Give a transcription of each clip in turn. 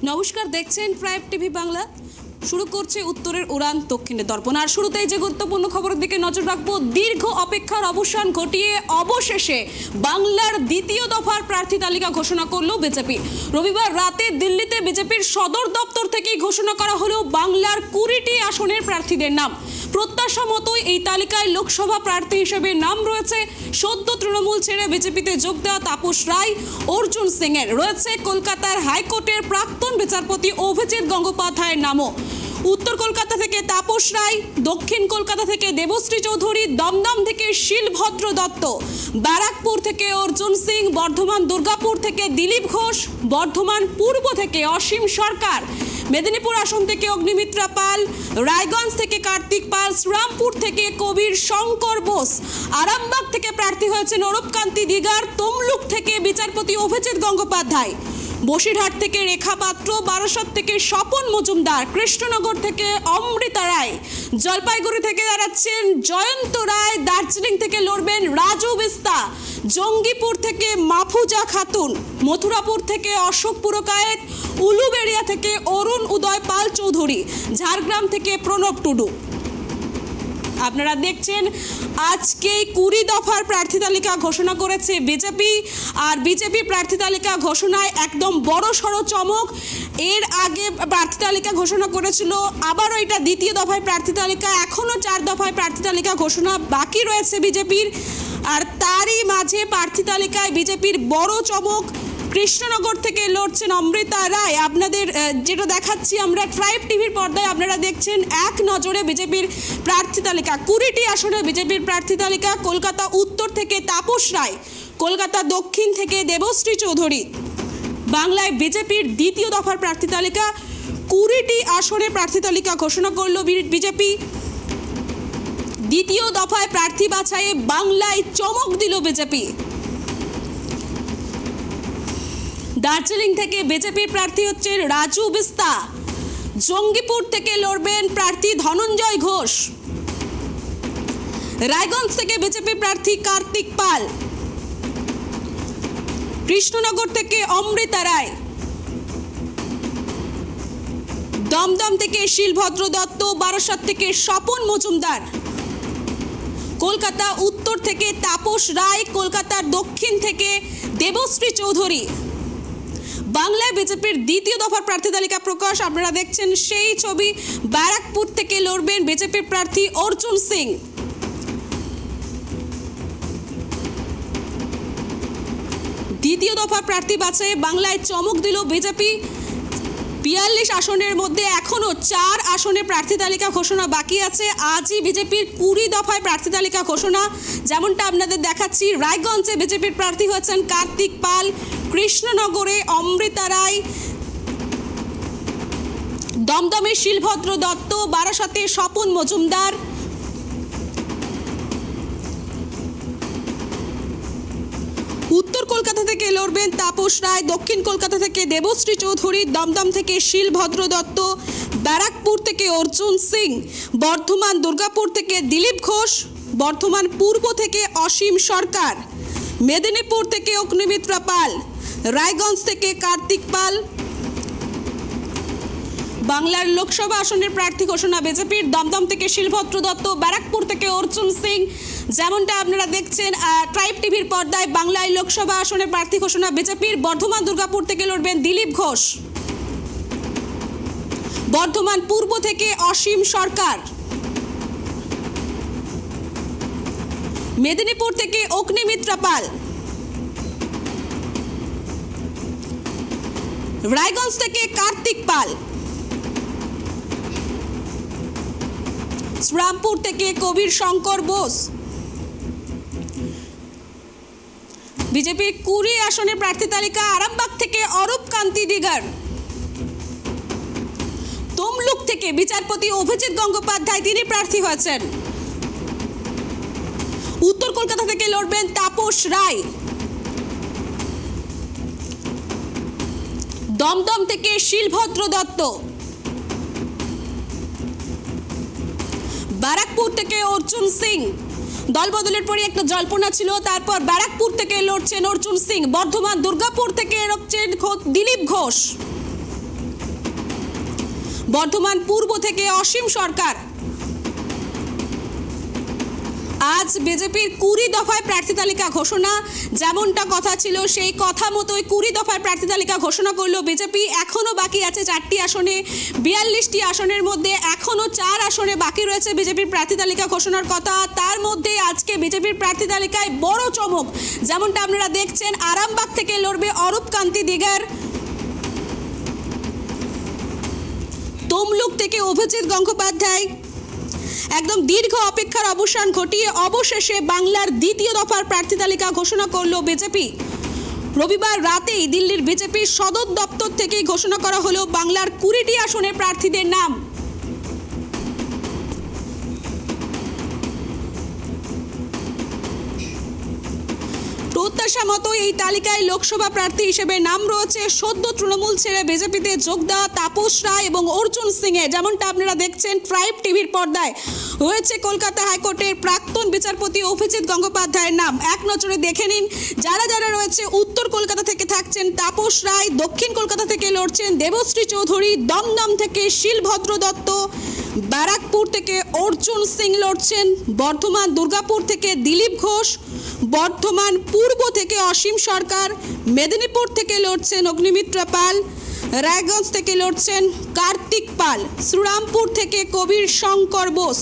নমস্কার, দেখছেন prime TV Bangla. শুরু করছে উত্তরের উড়ান দক্ষিণের দর্পণ। আর শুরুতেই যে গুরুত্বপূর্ণ খবরের দিকে নজর রাখবো। দীর্ঘ অপেক্ষার অবসান ঘটিয়ে অবশেষে বাংলার দ্বিতীয় দফার প্রার্থী তালিকা ঘোষণা করলো বিজেপি। রবিবার রাতে দিল্লিতে বিজেপির সদর দপ্তর থেকেই ঘোষণা করা হলো বাংলার 20টি আসনের প্রার্থীদের নাম। প্রত্যাশা মতোই এই তালিকায় লোকসভা প্রার্থী হিসেবে নাম রয়েছে সদ্য তৃণমূল ছেড়ে বিজেপিতে যোগ দেওয়া তাপস রায়, অর্জুন সিং এর। রয়েছে কলকাতার হাইকোর্টের প্রাক্তন বিচারপতি অভিজিৎ গঙ্গোপাধ্যায়ের নামও। উত্তর কলকাতা থেকে তাপস রায়, দক্ষিণ কলকাতা থেকে দেবশ্রী চৌধুরী, দমদম থেকে শিলভদ্র দত্ত, ব্যারাকপুর থেকে অর্জুন সিং, বর্ধমান দুর্গাপুর থেকে দিলীপ ঘোষ, বর্ধমান পূর্ব থেকে অসীম সরকার, মেদিনীপুর আসন থেকে অগ্নিমিত্রা পাল, রায়গঞ্জ থেকে কার্তিক পাল, শ্রীরামপুর থেকে কবির শঙ্কর বোস, আরামবাগ থেকে প্রার্থী হয়েছেন অরূপকান্তি দিগার, তমলুক থেকে বিচারপতি অভিজিৎ গঙ্গোপাধ্যায়, বসিরহাট থেকে রেখা পাত্র, বারাসত থেকে স্বপন মজুমদার, কৃষ্ণনগর থেকে অমৃতা রায়, জলপাইগুড়ি থেকে দাঁড়াচ্ছেন জয়ন্ত রায়, দার্জিলিং থেকে লড়বেন রাজু বিস্তা, জঙ্গিপুর থেকে মাফুজা খাতুন, মথুরাপুর থেকে অশোক পুরকায়েত, উলুবেড়িয়া থেকে অরুণ উদয় পাল চৌধুরী, ঝাড়গ্রাম থেকে প্রণব টুডু। আপনারা দেখছেন আজকে 20 দফার প্রার্থী তালিকা ঘোষণা করেছে বিজেপি। আর বিজেপি প্রার্থী তালিকা ঘোষণায় একদম বড় সড়ো চমক। এর আগে প্রার্থী তালিকা ঘোষণা করেছিল, আবারও এটা দ্বিতীয় দফায় প্রার্থী তালিকা। এখনও 4 দফায় প্রার্থী তালিকা ঘোষণা বাকি রয়েছে বিজেপির। আর তারই মাঝে প্রার্থী তালিকায় বিজেপির বড় চমক। কৃষ্ণনগর থেকে লড়ছেন অমৃতা রায়। আপনাদের যেটা দেখাচ্ছি আমরা ট্রাইব টিভির পর্দায়, আপনারা দেখছেন এক নজরে বিজেপির প্রার্থী তালিকা। 20টি আসনে বিজেপির প্রার্থী তালিকা। কলকাতা উত্তর থেকে তাপস রায়, কলকাতা দক্ষিণ থেকে দেবশ্রী চৌধুরী। বাংলায় বিজেপির দ্বিতীয় দফার প্রার্থী তালিকা। 20টি আসনে প্রার্থী তালিকা ঘোষণা করল বিজেপি। দ্বিতীয় দফায় প্রার্থী বাছাইয়ে বাংলায় চমক দিল বিজেপি। দার্জিলিং থেকে বিজেপির প্রার্থী হচ্ছেন রাজু বিস্তা। জঙ্গিপুর থেকে লড়বেন প্রার্থী ধনঞ্জয় ঘোষ। রায়গঞ্জ থেকে বিজেপি প্রার্থী কার্তিক পাল। কৃষ্ণনগর থেকে অমৃতা রায়। দমদম থেকে শিলভদ্র দত্ত, বারাসত থেকে স্বপন মজুমদার। কলকাতা উত্তর থেকে তাপস রায়, কলকাতার দক্ষিণ থেকে দেবশ্রী চৌধুরী। বাংলায় বিজেপির দ্বিতীয় দফার প্রার্থী তালিকা প্রকাশ। আপনারা দেখছেন সেই ছবি। ব্যারাকপুর থেকে লড়বেন বিজেপির প্রার্থী অর্জুন সিং। দ্বিতীয় দফার প্রার্থী বাছাইয়ে বাংলায় চমক দিল বিজেপি। 42 আসনের মধ্যে এখনো 4 আসনে প্রার্থী তালিকা ঘোষণা বাকি আছে। আজই বিজেপির 20 দফায় প্রার্থী তালিকা ঘোষণা। যেমনটা আপনাদের দেখাচ্ছি, রায়গঞ্জে বিজেপির প্রার্থী হয়েছেন কার্তিক পাল, কৃষ্ণনগরে অমৃতা রায়, দমদমে শিলভদ্র দত্ত, বারাসতে স্বপন মজুমদার। উত্তর কলকাতা থেকে লড়বেন তাপস রায়, দক্ষিণ কলকাতা থেকে দেবশ্রী চৌধুরী, দমদম থেকে শিলভদ্র দত্ত, ব্যারাকপুর থেকে অর্জুন সিং, বর্ধমান দুর্গাপুর থেকে দিলীপ ঘোষ, বর্ধমান পূর্ব থেকে অসীম সরকার, মেদিনীপুর থেকে অগ্নিমিত্রা পাল, রায়গঞ্জ থেকে কার্তিক পাল। বাংলার লোকসভা আসনের প্রার্থী ঘোষণা বিজেপির। দমদম থেকে শিলভদ্র দত্ত, ব্যারাকপুর থেকে অর্জুন সিং। যেমনটা আপনারা দেখছেন ট্রাইব টিভির পর্দায়, বাংলায় লোকসভা আসনের প্রার্থী ঘোষণা বিজেপির। বর্ধমান দুর্গাপুর থেকে লড়বেন দিলীপ ঘোষ। বর্ধমান পূর্ব থেকে অসীম সরকার। মেদিনীপুর থেকে অগ্নিমিত্রা পাল। রায়গঞ্জ থেকে কার্তিক পাল। শ্রীরামপুর থেকে কবির শঙ্কর বোস। বিজেপির 20 আসনের প্রার্থী তালিকা। আরামবাগ থেকে অরূপকান্তি দিগার। তমলুক থেকে বিচারপতি অভিজিৎ গঙ্গোপাধ্যায়, তিনি প্রার্থী হয়েছেন। উত্তর কলকাতা থেকে লড়বেন তাপস রায়। দমদম থেকে শিলভদ্র দত্ত। ব্যারাকপুর থেকে অর্জুন সিং। দলবদলের পরে একটা জল্পনা ছিল, তারপর ব্যারাকপুর থেকে লড়ছেন অর্জুন সিং। বর্ধমান দুর্গাপুর থেকে লড়ছেন দিলীপ ঘোষ। বর্ধমান পূর্ব থেকে অসীম সরকার। আজ বিজেপির 20 দফায় প্রার্থী তালিকা ঘোষণা, যেমনটা কথা ছিল সেই কথা মতোই 20 দফায় প্রার্থী তালিকা ঘোষণা করলো বিজেপি। এখনো বাকি আছে 4টি আসনে, 42টি আসনের মধ্যে এখনো 4 আসনে বাকি রয়েছে বিজেপির প্রার্থী তালিকা ঘোষণার কথা। তার মধ্যে আজকে বিজেপির প্রার্থী তালিকায় বড় চমক, যেমনটা আপনারা দেখছেন, আরামবাগ থেকে লড়বে অরূপ কান্তি দিগার, তমলুক থেকে অভিজিৎ গঙ্গোপাধ্যায়। একদম দীর্ঘ অপেক্ষার অবসান ঘটিয়ে অবশেষে বাংলার 2য় দফার প্রার্থী তালিকা ঘোষণা করলো বিজেপি। রবিবার রাতেই দিল্লির বিজেপির সদর দপ্তর থেকে ঘোষণা করা হলো বাংলার 20টি আসনের প্রার্থীদের নাম। প্রত্যাশা মতো এই তালিকায় লোকসভা প্রার্থী হিসেবে নাম রয়েছে সদ্য তৃণমূল ছেড়ে বিজেপিতে যোগ দেওয়া তাপস রায় এবং অর্জুন সিং এর। যেমনটা আপনারা দেখছেন ট্রাইব টিভির পর্দায়, রয়েছে কলকাতা হাইকোর্টের প্রাক্তন বিচারপতি অভিজিৎ গঙ্গোপাধ্যায়ের নাম। এক নজরে দেখে নিন যারা যারা রয়েছে। উত্তর কলকাতা থেকে থাকছেন তাপস রায়, দক্ষিণ কলকাতা থেকে লড়ছেন দেবশ্রী চৌধুরী, দমদম থেকে শিলভদ্র দত্ত, ব্যারাকপুর থেকে অর্জুন সিং লড়ছেন, বর্ধমান দুর্গাপুর থেকে দিলীপ ঘোষ, বর্ধমান পূর্ব থেকে অসীম সরকার, মেদিনীপুর থেকে লড়ছেন অগ্নিমিত্রা পাল, রায়গঞ্জ থেকে লড়ছেন কার্তিক পাল, শ্রীরামপুর থেকে কবির শঙ্কর বোস,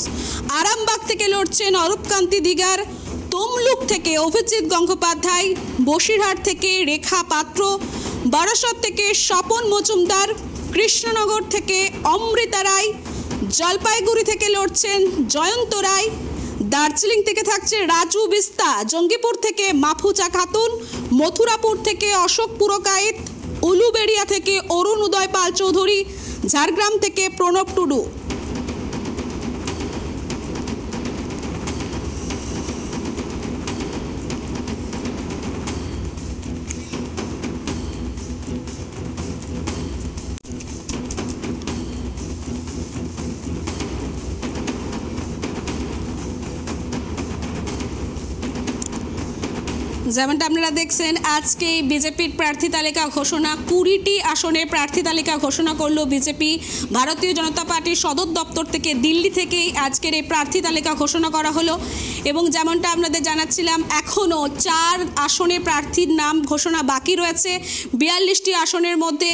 আরামবাগ থেকে লড়ছেন অরূপ কান্তি দিগার, তমলুক থেকে অভিজিৎ গঙ্গোপাধ্যায়, বসিরহাট থেকে রেখা পাত্র, বারাসত থেকে স্বপন মজুমদার, কৃষ্ণনগর থেকে অমৃতা রায়, জলপাইগুড়ি থেকে লড়ছেন জয়ন্ত রায়, দার্জিলিং থেকে থাকছে রাজু বিস্তা, জঙ্গিপুর থেকে মাফুজা খাতুন, মথুরাপুর থেকে অশোক পুরকায়েত, উলুবেড়িয়া থেকে অরুণ উদয় পাল চৌধুরী, ঝাড়গ্রাম থেকে প্রণব টুডু। যেমনটা আপনারা দেখছেন, আজকে বিজেপির প্রার্থী তালিকা ঘোষণা, 20টি আসনে প্রার্থী তালিকা ঘোষণা করলো বিজেপি। ভারতীয় জনতা পার্টির সদর দপ্তর থেকে, দিল্লি থেকেই আজকের এই প্রার্থী তালিকা ঘোষণা করা হলো। এবং যেমনটা আপনাদের জানাচ্ছিলাম, এখনও 4 আসনে প্রার্থীর নাম ঘোষণা বাকি রয়েছে 42টি আসনের মধ্যে।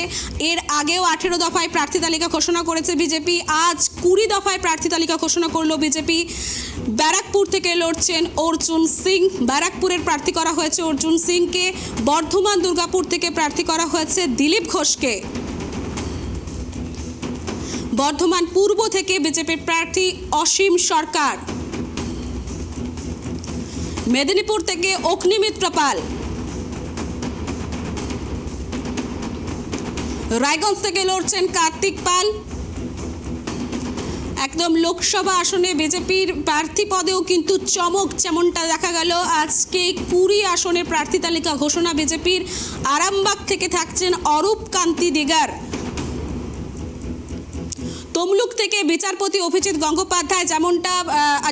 এর আগেও 18 দফায় প্রার্থী তালিকা ঘোষণা করেছে বিজেপি, আজ 20 দফায় প্রার্থী তালিকা ঘোষণা করলো বিজেপি। ব্যারাকপুর থেকে লড়ছেন অর্জুন সিং, ব্যারাকপুরের প্রার্থী করা হয়েছে অর্জুন সিংকে। বর্ধমান দুর্গাপুর থেকে প্রার্থী করা হয়েছে দিলীপ ঘোষকে। বর্ধমান পূর্ব থেকে বিজেপির প্রার্থী অসীম সরকার, মেদিনীপুর থেকে অগ্নিমিত্রা পাল, রায়গঞ্জ থেকে লড়ছেন কার্তিক পাল। একদম লোকসভা আসনে বিজেপির প্রার্থী পদেও কিন্তু চমক, যেমনটা দেখা গেল আজকে 20 আসনের প্রার্থী তালিকা ঘোষণা বিজেপির। আরামবাগ থেকে থাকছেন অরূপ কান্তি দিগার, তমলুক থেকে বিচারপতি অভিজিৎ গঙ্গোপাধ্যায়, যেমনটা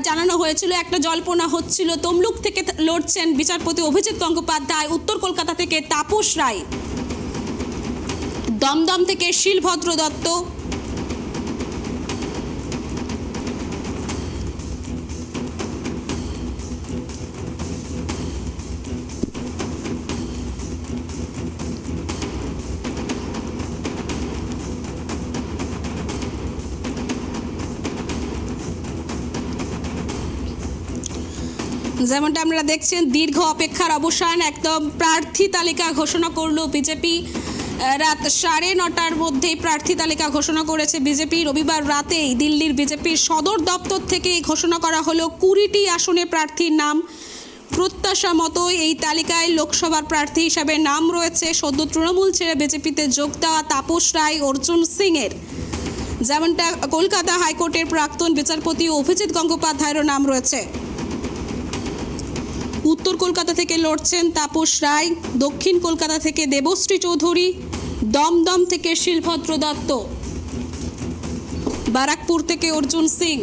জানানো হয়েছিল, একটা জল্পনা হচ্ছিল, তমলুক থেকে লড়ছেন বিচারপতি অভিজিৎ গঙ্গোপাধ্যায়। উত্তর কলকাতা থেকে তাপস রায়, দমদম থেকে শিলভদ্র দত্ত, যেমনটা আপনারা দেখছেন, দীর্ঘ অপেক্ষার অবসান, একদম প্রার্থী তালিকা ঘোষণা করলো বিজেপি। রাত 9:30টার মধ্যেই প্রার্থী তালিকা ঘোষণা করেছে বিজেপি। রবিবার রাতেই দিল্লির বিজেপির সদর দপ্তর থেকে ঘোষণা করা হলো 20টি আসনে প্রার্থীর নাম। প্রত্যাশা মতো এই তালিকায় লোকসভার প্রার্থী হিসাবে নাম রয়েছে সদ্য তৃণমূল ছেড়ে বিজেপিতে যোগ দেওয়া তাপস রায়, অর্জুন সিং এর। যেমনটা কলকাতা হাইকোর্টের প্রাক্তন বিচারপতি অভিজিৎ গঙ্গোপাধ্যায়েরও নাম রয়েছে। উত্তর কলকাতা থেকে লড়ছেন তাপস রায়, দক্ষিণ কলকাতা থেকে দেবশ্রী চৌধুরী, দমদম থেকে শিলভদ্র দত্ত, ব্যারাকপুর থেকে অর্জুন সিং।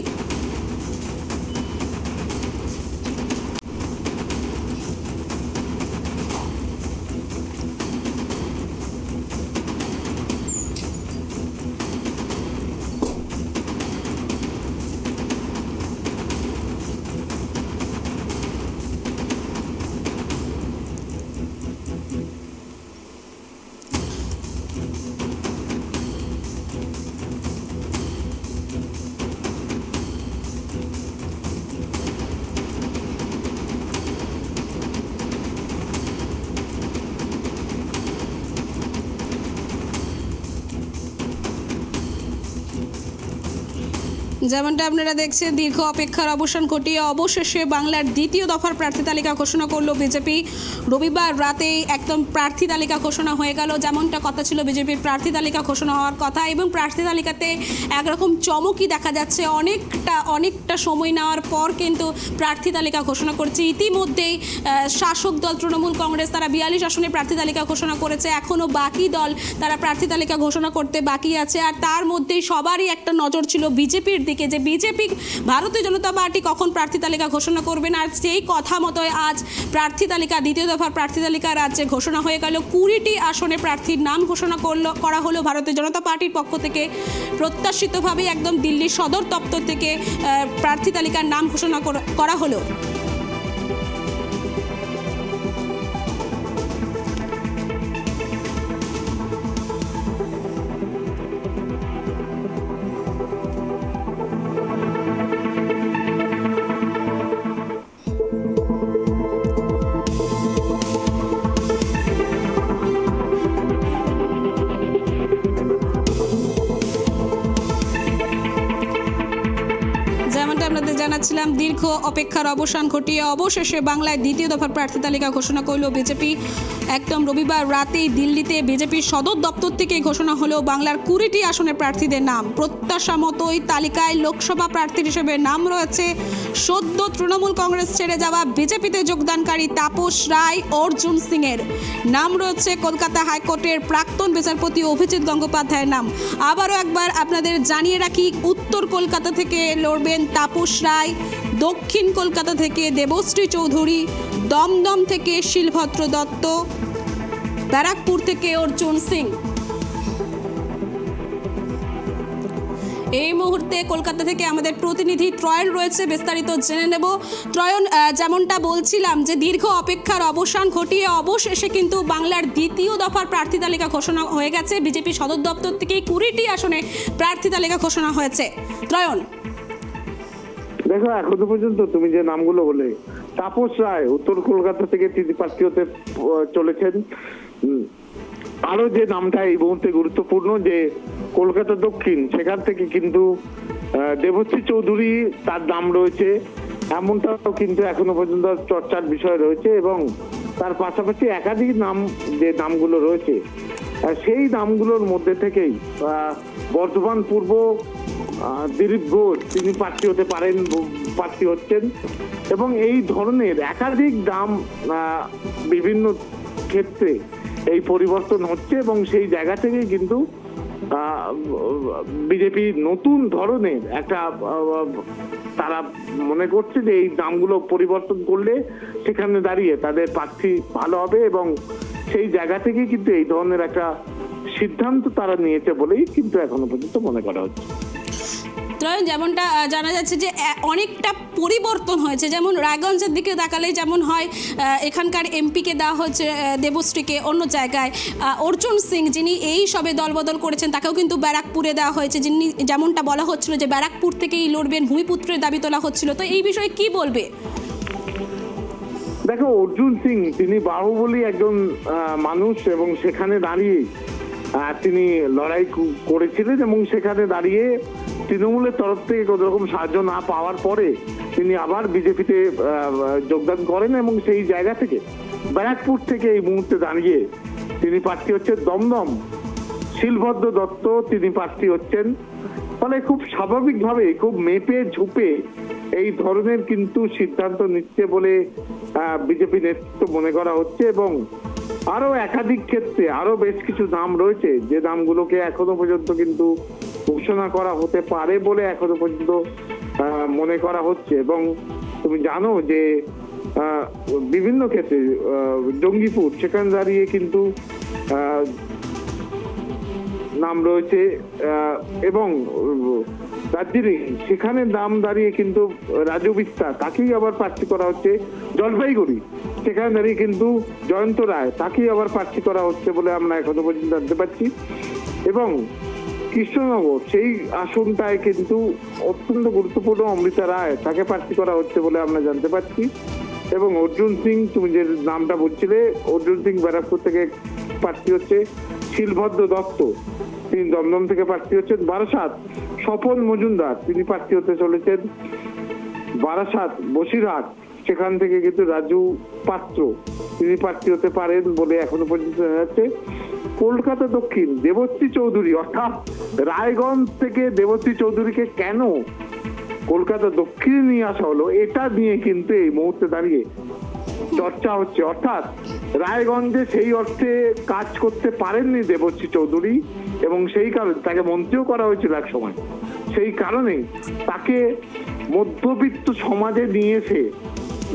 যেমনটা আপনারা দেখছেন, দীর্ঘ অপেক্ষার অবসান ঘটিয়ে অবশেষে বাংলার দ্বিতীয় দফার প্রার্থী তালিকা ঘোষণা করলো বিজেপি। রবিবার রাতে একদম প্রার্থী তালিকা ঘোষণা হয়ে গেল। যেমনটা কথা ছিল, বিজেপির প্রার্থী তালিকা ঘোষণা হওয়ার কথা, এবং প্রার্থী তালিকাতে একরকম চমকই দেখা যাচ্ছে। অনেকটা সময় নেওয়ার পর কিন্তু প্রার্থী তালিকা ঘোষণা করেছে। ইতিমধ্যেই শাসক দল তৃণমূল কংগ্রেস তারা 42 আসনে প্রার্থী তালিকা ঘোষণা করেছে। এখনও বাকি দল তারা প্রার্থী তালিকা ঘোষণা করতে বাকি আছে। আর তার মধ্যেই সবারই একটা নজর ছিল বিজেপির দিকে, যে বিজেপি ভারতীয় জনতা পার্টি কখন প্রার্থী তালিকা ঘোষণা করবেন। আর সেই কথা মতোই আজ প্রার্থী তালিকা, দ্বিতীয় দফার প্রার্থী তালিকা রাজ্যে ঘোষণা হয়ে গেল। 20টি আসনে প্রার্থীর নাম ঘোষণা করা হলো ভারতীয় জনতা পার্টির পক্ষ থেকে। প্রত্যাশিতভাবে একদম দিল্লির সদর দপ্তর থেকে প্রার্থী তালিকার নাম ঘোষণা করা হলো। আপনাদের জানাচ্ছিলাম, দীর্ঘ অপেক্ষার অবসান ঘটিয়ে অবশেষে বাংলায় দ্বিতীয় দফার প্রার্থী তালিকা ঘোষণা করল বিজেপি। একদম রবিবার রাতেই দিল্লিতে বিজেপির সদর দপ্তর থেকে ঘোষণা হলো বাংলার 20টি আসনের প্রার্থীদের নাম। প্রত্যাশা মতোই তালিকায় লোকসভা প্রার্থীর হিসেবে নাম রয়েছে সদ্য তৃণমূল কংগ্রেস ছেড়ে যাওয়া বিজেপিতে যোগদানকারী তাপস রায়, অর্জুন সিং এর নাম রয়েছে কলকাতা হাইকোর্টের প্রাক্তন বিচারপতি অভিজিৎ গঙ্গোপাধ্যায়ের নাম। আবারও একবার আপনাদের জানিয়ে রাখি, উত্তর কলকাতা থেকে লড়বেন তাপস রায়, দক্ষিণ কলকাতা থেকে দেবশ্রী চৌধুরী, দমদম থেকে শিলভদ্র দত্ত, ব্যারাকপুর থেকে অর্জুন সিং। এই মুহূর্তে কলকাতা থেকে আমাদের প্রতিনিধি ত্রয়ন রয়েছে, বিস্তারিত জেনে নেব। ত্রয়ন, যেমনটা বলছিলাম যে দীর্ঘ অপেক্ষার অবসান ঘটিয়ে অবশেষে কিন্তু বাংলার দ্বিতীয় দফার প্রার্থী তালিকা ঘোষণা হয়ে গেছে। বিজেপি সদর দপ্তর থেকে 20টি আসনে প্রার্থী তালিকা ঘোষণা হয়েছে। ত্রয়ন, দেখো, এখনো পর্যন্ত তুমি যে নামগুলো বলে, তাপস রায় উত্তর কলকাতা থেকে তিনি প্রার্থী হতে চলেছেন। আরো যে নামটা এই মুহূর্তে গুরুত্বপূর্ণ, যে কলকাতা দক্ষিণ সেখান থেকে কিন্তু দেবশ্রী চৌধুরী তার নাম রয়েছে, এমনটাও কিন্তু এখনো পর্যন্ত চর্চার বিষয় রয়েছে। এবং তার পাশাপাশি একাধিক নাম, যে নামগুলো রয়েছে সেই নামগুলোর মধ্যে থেকেই বর্ধমান পূর্ব দিলীপ ঘোষ তিনি প্রার্থী হতে পারেন, প্রার্থী হচ্ছেন। এবং এই ধরনের একাধিক নাম বিভিন্ন ক্ষেত্রে এই পরিবর্তন হচ্ছে, এবং সেই জায়গা থেকেই কিন্তু বিজেপি নতুন ধরনের একটা তারা মনে করছে যে এই নামগুলো পরিবর্তন করলে সেখানে দাঁড়িয়ে তাদের প্রার্থী ভালো হবে, এবং সেই জায়গা থেকে কিন্তু এই ধরনের একটা সিদ্ধান্ত তারা নিয়েছে বলেই কিন্তু এখনো পর্যন্ত মনে করা হচ্ছে। যেমনটা জানা যাচ্ছে যে অনেকটা পরিবর্তন হয়েছে, যেমন রায়গঞ্জের দিকে তাকালে যেমন হয় এখানকার এমপিকে দেওয়া হচ্ছে দেবশ্রীকে অন্য জায়গায়, অর্জুন সিং যিনি এই সবে দলবদল করেছেন তাকেও কিন্তু ব্যারাকপুরে দেওয়া হয়েছে, যিনি যেমনটা বলা হচ্ছিল যে ব্যারাকপুর থেকেই লড়বেন, ভূমিপুত্রের দাবি তোলা হচ্ছিল। তো এই বিষয়ে কি বলবে? দেখো, অর্জুন সিং তিনি বাহুবলী একজন মানুষ, এবং সেখানে দাঁড়িয়ে তিনি লড়াই করেছিলেন, এবং সেখানে দাঁড়িয়ে তৃণমূলের তরফ থেকে কোনো রকম সাহায্য না পাওয়ার পরে তিনি আবার বিজেপিতে যোগদান করেন, এবং সেই জায়গা থেকে ব্যারাকপুর থেকে এই মুহূর্তে দাঁড়িয়ে তিনি প্রার্থী হচ্ছেন। দমদম শিলভদ্র দত্ত তিনি প্রার্থী হচ্ছেন। ফলে খুব স্বাভাবিকভাবে, খুব মেপে ঝুপে এই ধরনের কিন্তু সিদ্ধান্ত নিচ্ছে বলে বিজেপি নেতৃত্ব মনে করা হচ্ছে। এবং আরো একাধিক ক্ষেত্রে আরো বেশ কিছু নাম রয়েছে, যে নামগুলোকে এখনো পর্যন্ত কিন্তু ঘোষণা করা হতে পারে বলে এখনো পর্যন্ত মনে করা হচ্ছে। এবং তুমি জানো যে বিভিন্ন ক্ষেত্রে জঙ্গিপুর সেখানে দাঁড়িয়ে কিন্তু নাম রয়েছে, এবং দার্জিলিং সেখানে নাম দাঁড়িয়ে কিন্তু রাজু বিস্তার তাকেই আবার প্রার্থী করা হচ্ছে। জলপাইগুড়ি সেখানে দাঁড়িয়ে কিন্তু জয়ন্ত রায় তাকেই আবার প্রার্থী করা হচ্ছে বলে আমরা এখনো পর্যন্ত জানতে পারছি। এবং কৃষ্ণনগর সেই আসনটায় কিন্তু অত্যন্ত গুরুত্বপূর্ণ অমৃতা রায় তাকে প্রার্থী করা হচ্ছে বলে আমরা জানতে পারছি। এবং অর্জুন সিং, তুমি যে নামটা বলছিলে, অর্জুন সিং ব্যারাকপুর থেকে প্রার্থী হচ্ছে। শিলভদ্র দত্ত তিনি দমদম থেকে প্রার্থী হচ্ছেন। বারাসাত স্বপন মজুমদার তিনি প্রার্থী হতে চলেছেন। বারাসাত বসিরহাট সেখান থেকে কিন্তু রাজু পাত্র তিনি প্রার্থী হতে পারেন বলে এখনো পর্যন্ত জানা যাচ্ছে। কলকাতা দক্ষিণ দেবশ্রী চৌধুরী, অর্থাৎ রায়গঞ্জ থেকে দেবশ্রী চৌধুরীকে কেন কলকাতা দক্ষিণে নিয়ে আসা হলো, এটা নিয়ে কিন্তু এই মুহূর্তে দাঁড়িয়ে চর্চা হচ্ছে। অর্থাৎ রায়গঞ্জে সেই অর্থে কাজ করতে পারেননি দেবশ্রী চৌধুরী এবং সেই কারণে তাকে মন্ত্রীও করা হয়েছিল এক সময়। সেই কারণে তাকে মধ্যবিত্ত সমাজে নিয়ে এসে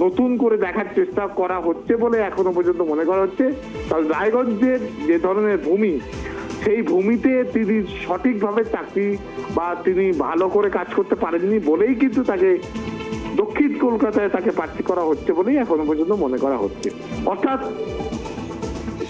নতুন করে দেখার চেষ্টা করা হচ্ছে বলে এখনো পর্যন্ত মনে করা হচ্ছে। কারণ রায়গঞ্জের যে ধরনের ভূমি, সেই ভূমিতে তিনি সঠিকভাবে চাকরি বা তিনি ভালো করে কাজ করতে পারেননি বলেই কিন্তু তাকে দক্ষিণ কলকাতায় তাকে প্রার্থী করা হচ্ছে বলেই এখনো পর্যন্ত মনে করা হচ্ছে। অর্থাৎ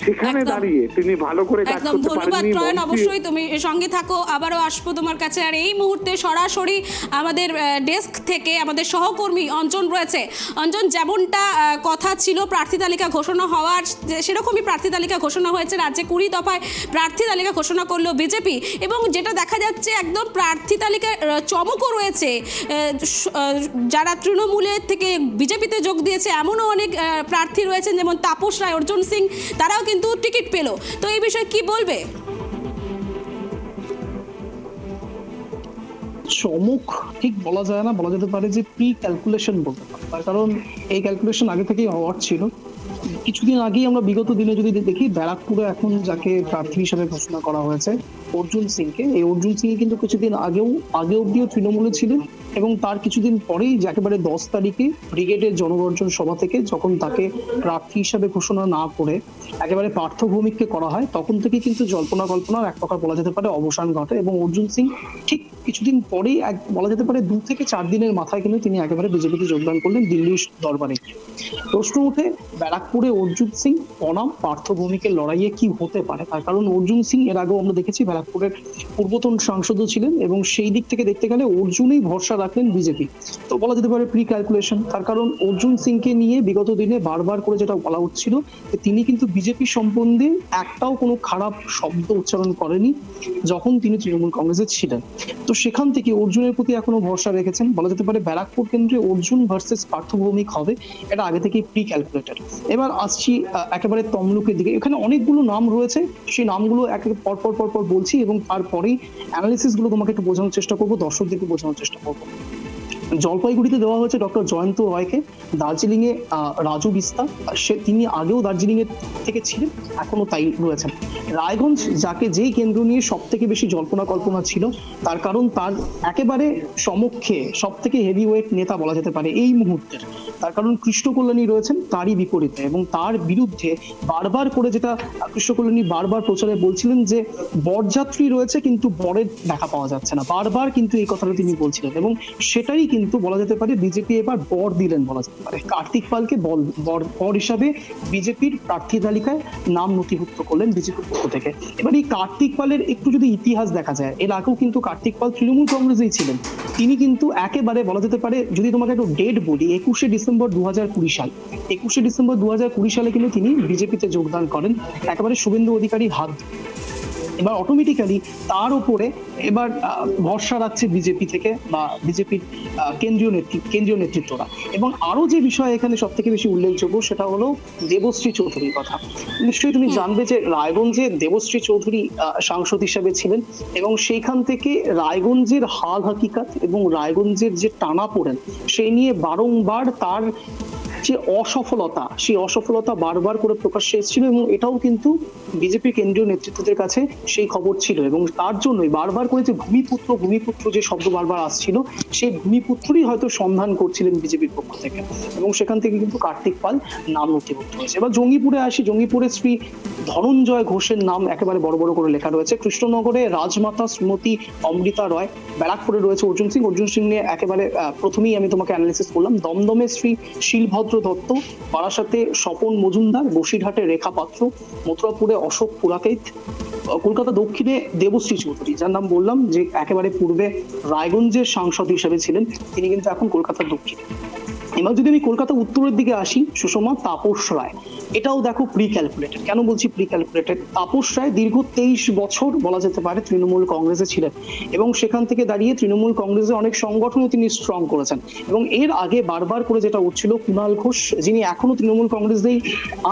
সেখানে দাঁড়িয়ে তিনি ভালো করে কাজ করতে ধন্যবাদ পারেননি। প্রয়ণ, অবশ্যই তুমি সঙ্গে থাকো, আবারও আসবো তোমার কাছে। আর এই মুহূর্তে সরাসরি আমাদের ডেস্ক থেকে আমাদের সহকর্মী অঞ্জন রয়েছে। অঞ্জন, যেমনটা কথা ছিল প্রার্থী তালিকা ঘোষণা হওয়ার, সেরকমই প্রার্থী তালিকা ঘোষণা হয়েছে। রাজ্যে 20 দফায় প্রার্থী তালিকা ঘোষণা করলো বিজেপি এবং যেটা দেখা যাচ্ছে একদম প্রার্থী তালিকায় চমকও রয়েছে। যারা তৃণমূলের থেকে বিজেপিতে যোগ দিয়েছে এমনও অনেক প্রার্থী রয়েছেন, যেমন তাপস রায়, অর্জুন সিং, তারাও কিন্তু টিকিট পেল। তো এই বিষয়ে কি বলবে? চমক ঠিক বলা যায় না, বলা যেতে পারে যে প্রি ক্যালকুলেশন বলতে পারে। তার কারণ এই ক্যালকুলেশন আগে থেকেই হওয়ার ছিল। কিছুদিন আগেই আমরা বিগত দিনে যদি দেখি, ব্যারাকপুরে এখন যাকে প্রার্থী হিসেবে ঘোষণা করা হয়েছে অর্জুন সিংকে, এই অর্জুন সিং কিন্তু কিছুদিন আগে অব্দিও তৃণমূলে ছিলেন এবং তার কিছুদিন পরেই যে একেবারে 10 তারিখে ব্রিগেডের জনগর্জন সভা থেকে যখন তাকে প্রার্থী হিসাবে ঘোষণা না করে একেবারে পার্থ ভৌমিককে করা হয়, তখন থেকে কিন্তু জল্পনা কল্পনার এক প্রকার বলা যেতে পারে অবসান ঘটে এবং অর্জুন সিং ঠিক কিছুদিন পরেই বলা যেতে পারে 2 থেকে 4 দিনের মাথায় কিন্তু তিনি একেবারে বিজেপিতে যোগদান করলেন দিল্লির দরবারে। প্রশ্ন ওঠে ব্যারাকপুরে অর্জুন সিং বনাম পার্থ ভৌমিকের লড়াইয়ে কি হতে পারে। তার কারণ অর্জুন সিং এর আগেও আমরা দেখেছি ব্যারাকপুরের পূর্বতন সাংসদও ছিলেন এবং সেই দিক থেকে দেখতে গেলে অর্জুনই ভরসা রাখলেন বিজেপি। তো বলা যেতে পারে প্রি ক্যালকুলেশন। তার কারণ অর্জুন সিংকে নিয়ে বিগত দিনে বারবার করে যেটা বলা হচ্ছিল যে তিনি কিন্তু বিজেপি সম্বন্ধে একটাও কোনো খারাপ শব্দ উচ্চারণ করেনি যখন তিনি তৃণমূল কংগ্রেসে ছিলেন। তো সেখান থেকে অর্জুনের প্রতি এখনো ভরসা রেখেছেন। বলা যেতে পারে ব্যারাকপুর কেন্দ্রে অর্জুন ভার্সেস পার্থ ভৌমিক হবে, এটা আগে থেকেই প্রি ক্যালকুলেটেড। এবার আসছি একেবারে তমলুকের দিকে। এখানে অনেকগুলো নাম রয়েছে, সেই নামগুলো পরপর বলছি এবং তারপরেই অ্যানালিসিস গুলো তোমাকে একটু বোঝানোর চেষ্টা করবো, দর্শকদেরকে বোঝানোর চেষ্টা করবো। জলপাইগুড়িতে দেওয়া হয়েছে ডক্টর জয়ন্ত রায়কে, দার্জিলিং এ রাজু বিস্তা, তিনি আগেও দার্জিলিং এর থেকে ছিলেন, এখনো তাই রয়েছেন। রায়গঞ্জ, যাকে যেই কেন্দ্র নিয়ে সব থেকে বেশি জল্পনা কল্পনা ছিল, তার কারণ তার একেবারে সমক্ষে সব থেকে হেভিওয়েট নেতা বলা যেতে পারে এই মুহূর্তের, তার কারণ কৃষ্ণ কল্যাণী রয়েছেন তারই বিপরীতে এবং তার বিরুদ্ধে বারবার করে যেটা কৃষ্ণ কল্যাণী বারবার প্রচারে বলছিলেন যে বরযাত্রী রয়েছে কিন্তু বরের দেখা পাওয়া যাচ্ছে না, বারবার কিন্তু এই কথাটা তিনি বলছিলেন এবং সেটাই কিন্তু বলা যেতে পারে বিজেপি এবার বর দিলেন বলা যেতে পারে। কার্তিক পালকে বর হিসাবে বিজেপির প্রার্থী তালিকায় নাম নথিভুক্ত করলেন বিজেপির পক্ষ থেকে। এবার এই কার্তিক পালের একটু যদি ইতিহাস দেখা যায়, এর আগেও কিন্তু কার্তিক পাল তৃণমূল কংগ্রেসেই ছিলেন। তিনি কিন্তু একেবারে বলা যেতে পারে, যদি তোমাকে একটু ডেট বলি, 21শে ডিসেম্বর 2020 সাল, 21শে ডিসেম্বর 2020 সালে কিন্তু তিনি বিজেপিতে যোগদান করেন একেবারে শুভেন্দু অধিকারীর হাত। এবার অটোমেটিক্যালি তার উপরে এবার ভরসা রাখছে বিজেপি থেকে বা বিজেপির কেন্দ্রীয় নেতৃত্বরা। এবং আরো যে বিষয় এখানে সব থেকে বেশি উল্লেখযোগ্য সেটা হলো দেবশ্রী চৌধুরীর কথা। নিশ্চয়ই তুমি জানবে যে রায়গঞ্জে দেবশ্রী চৌধুরী সাংসদ হিসেবে ছিলেন এবং সেইখান থেকে রায়গঞ্জের হাল হাকিকাত এবং রায়গঞ্জের যে টানাপোড়েন সেই নিয়ে বারংবার তার যে অসফলতা, সেই অসফলতা বারবার করে প্রকাশ্যে এসেছিল এবং এটাও কিন্তু বিজেপি কেন্দ্রীয় নেতৃত্বদের কাছে সেই খবর ছিল এবং তার জন্যই বারবার করে যে ভূমিপুত্র যে শব্দ বারবার আসছিল, সেই ভূমিপুত্রই হয়তো সন্ধান করছিলেন বিজেপির পক্ষ থেকে এবং সেখান থেকে কিন্তু কার্তিক পাল নাম নথিভুক্ত হয়েছে। এবার জঙ্গিপুরে আসি, জঙ্গিপুরে শ্রী ধনঞ্জয় ঘোষের নাম একেবারে বড় করে লেখা রয়েছে। কৃষ্ণনগরে রাজমাতা শ্রীমতী অমৃতা রয়, ব্যারাকপুরে রয়েছে অর্জুন সিং নিয়ে একেবারে প্রথমেই আমি তোমাকে অ্যানালিসিস করলাম। দমদমে শ্রী শিলভদ্র দত্ত, বারাসাতে স্বপন মজুমদার, বসিরহাটে রেখা পাত্র, মথুরাপুরে অশোক পুরাকেত, কলকাতা দক্ষিণে দেবশ্রী চৌধুরী, যার নাম বললাম যে একেবারে পূর্বে রায়গঞ্জের সাংসদ হিসেবে ছিলেন, তিনি কিন্তু এখন কলকাতা দক্ষিণে। এবার যদি আমি কলকাতা উত্তরের দিকে আসি, সুষমা, তাপস রায়, এটাও দেখো প্রি ক্যালকুলেটেড। কেন বলছি প্রি ক্যালকুলেটেড? তাপস রায় দীর্ঘ 23 বছর বলা যেতে পারে তৃণমূল কংগ্রেসে ছিলেন এবং সেখান থেকে দাঁড়িয়ে তৃণমূল কংগ্রেসে অনেক সংগঠনও তিনি স্ট্রং করেছেন। এবং এর আগে বারবার করে যেটা উঠছিল, কুণাল ঘোষ, যিনি এখনো তৃণমূল কংগ্রেসেই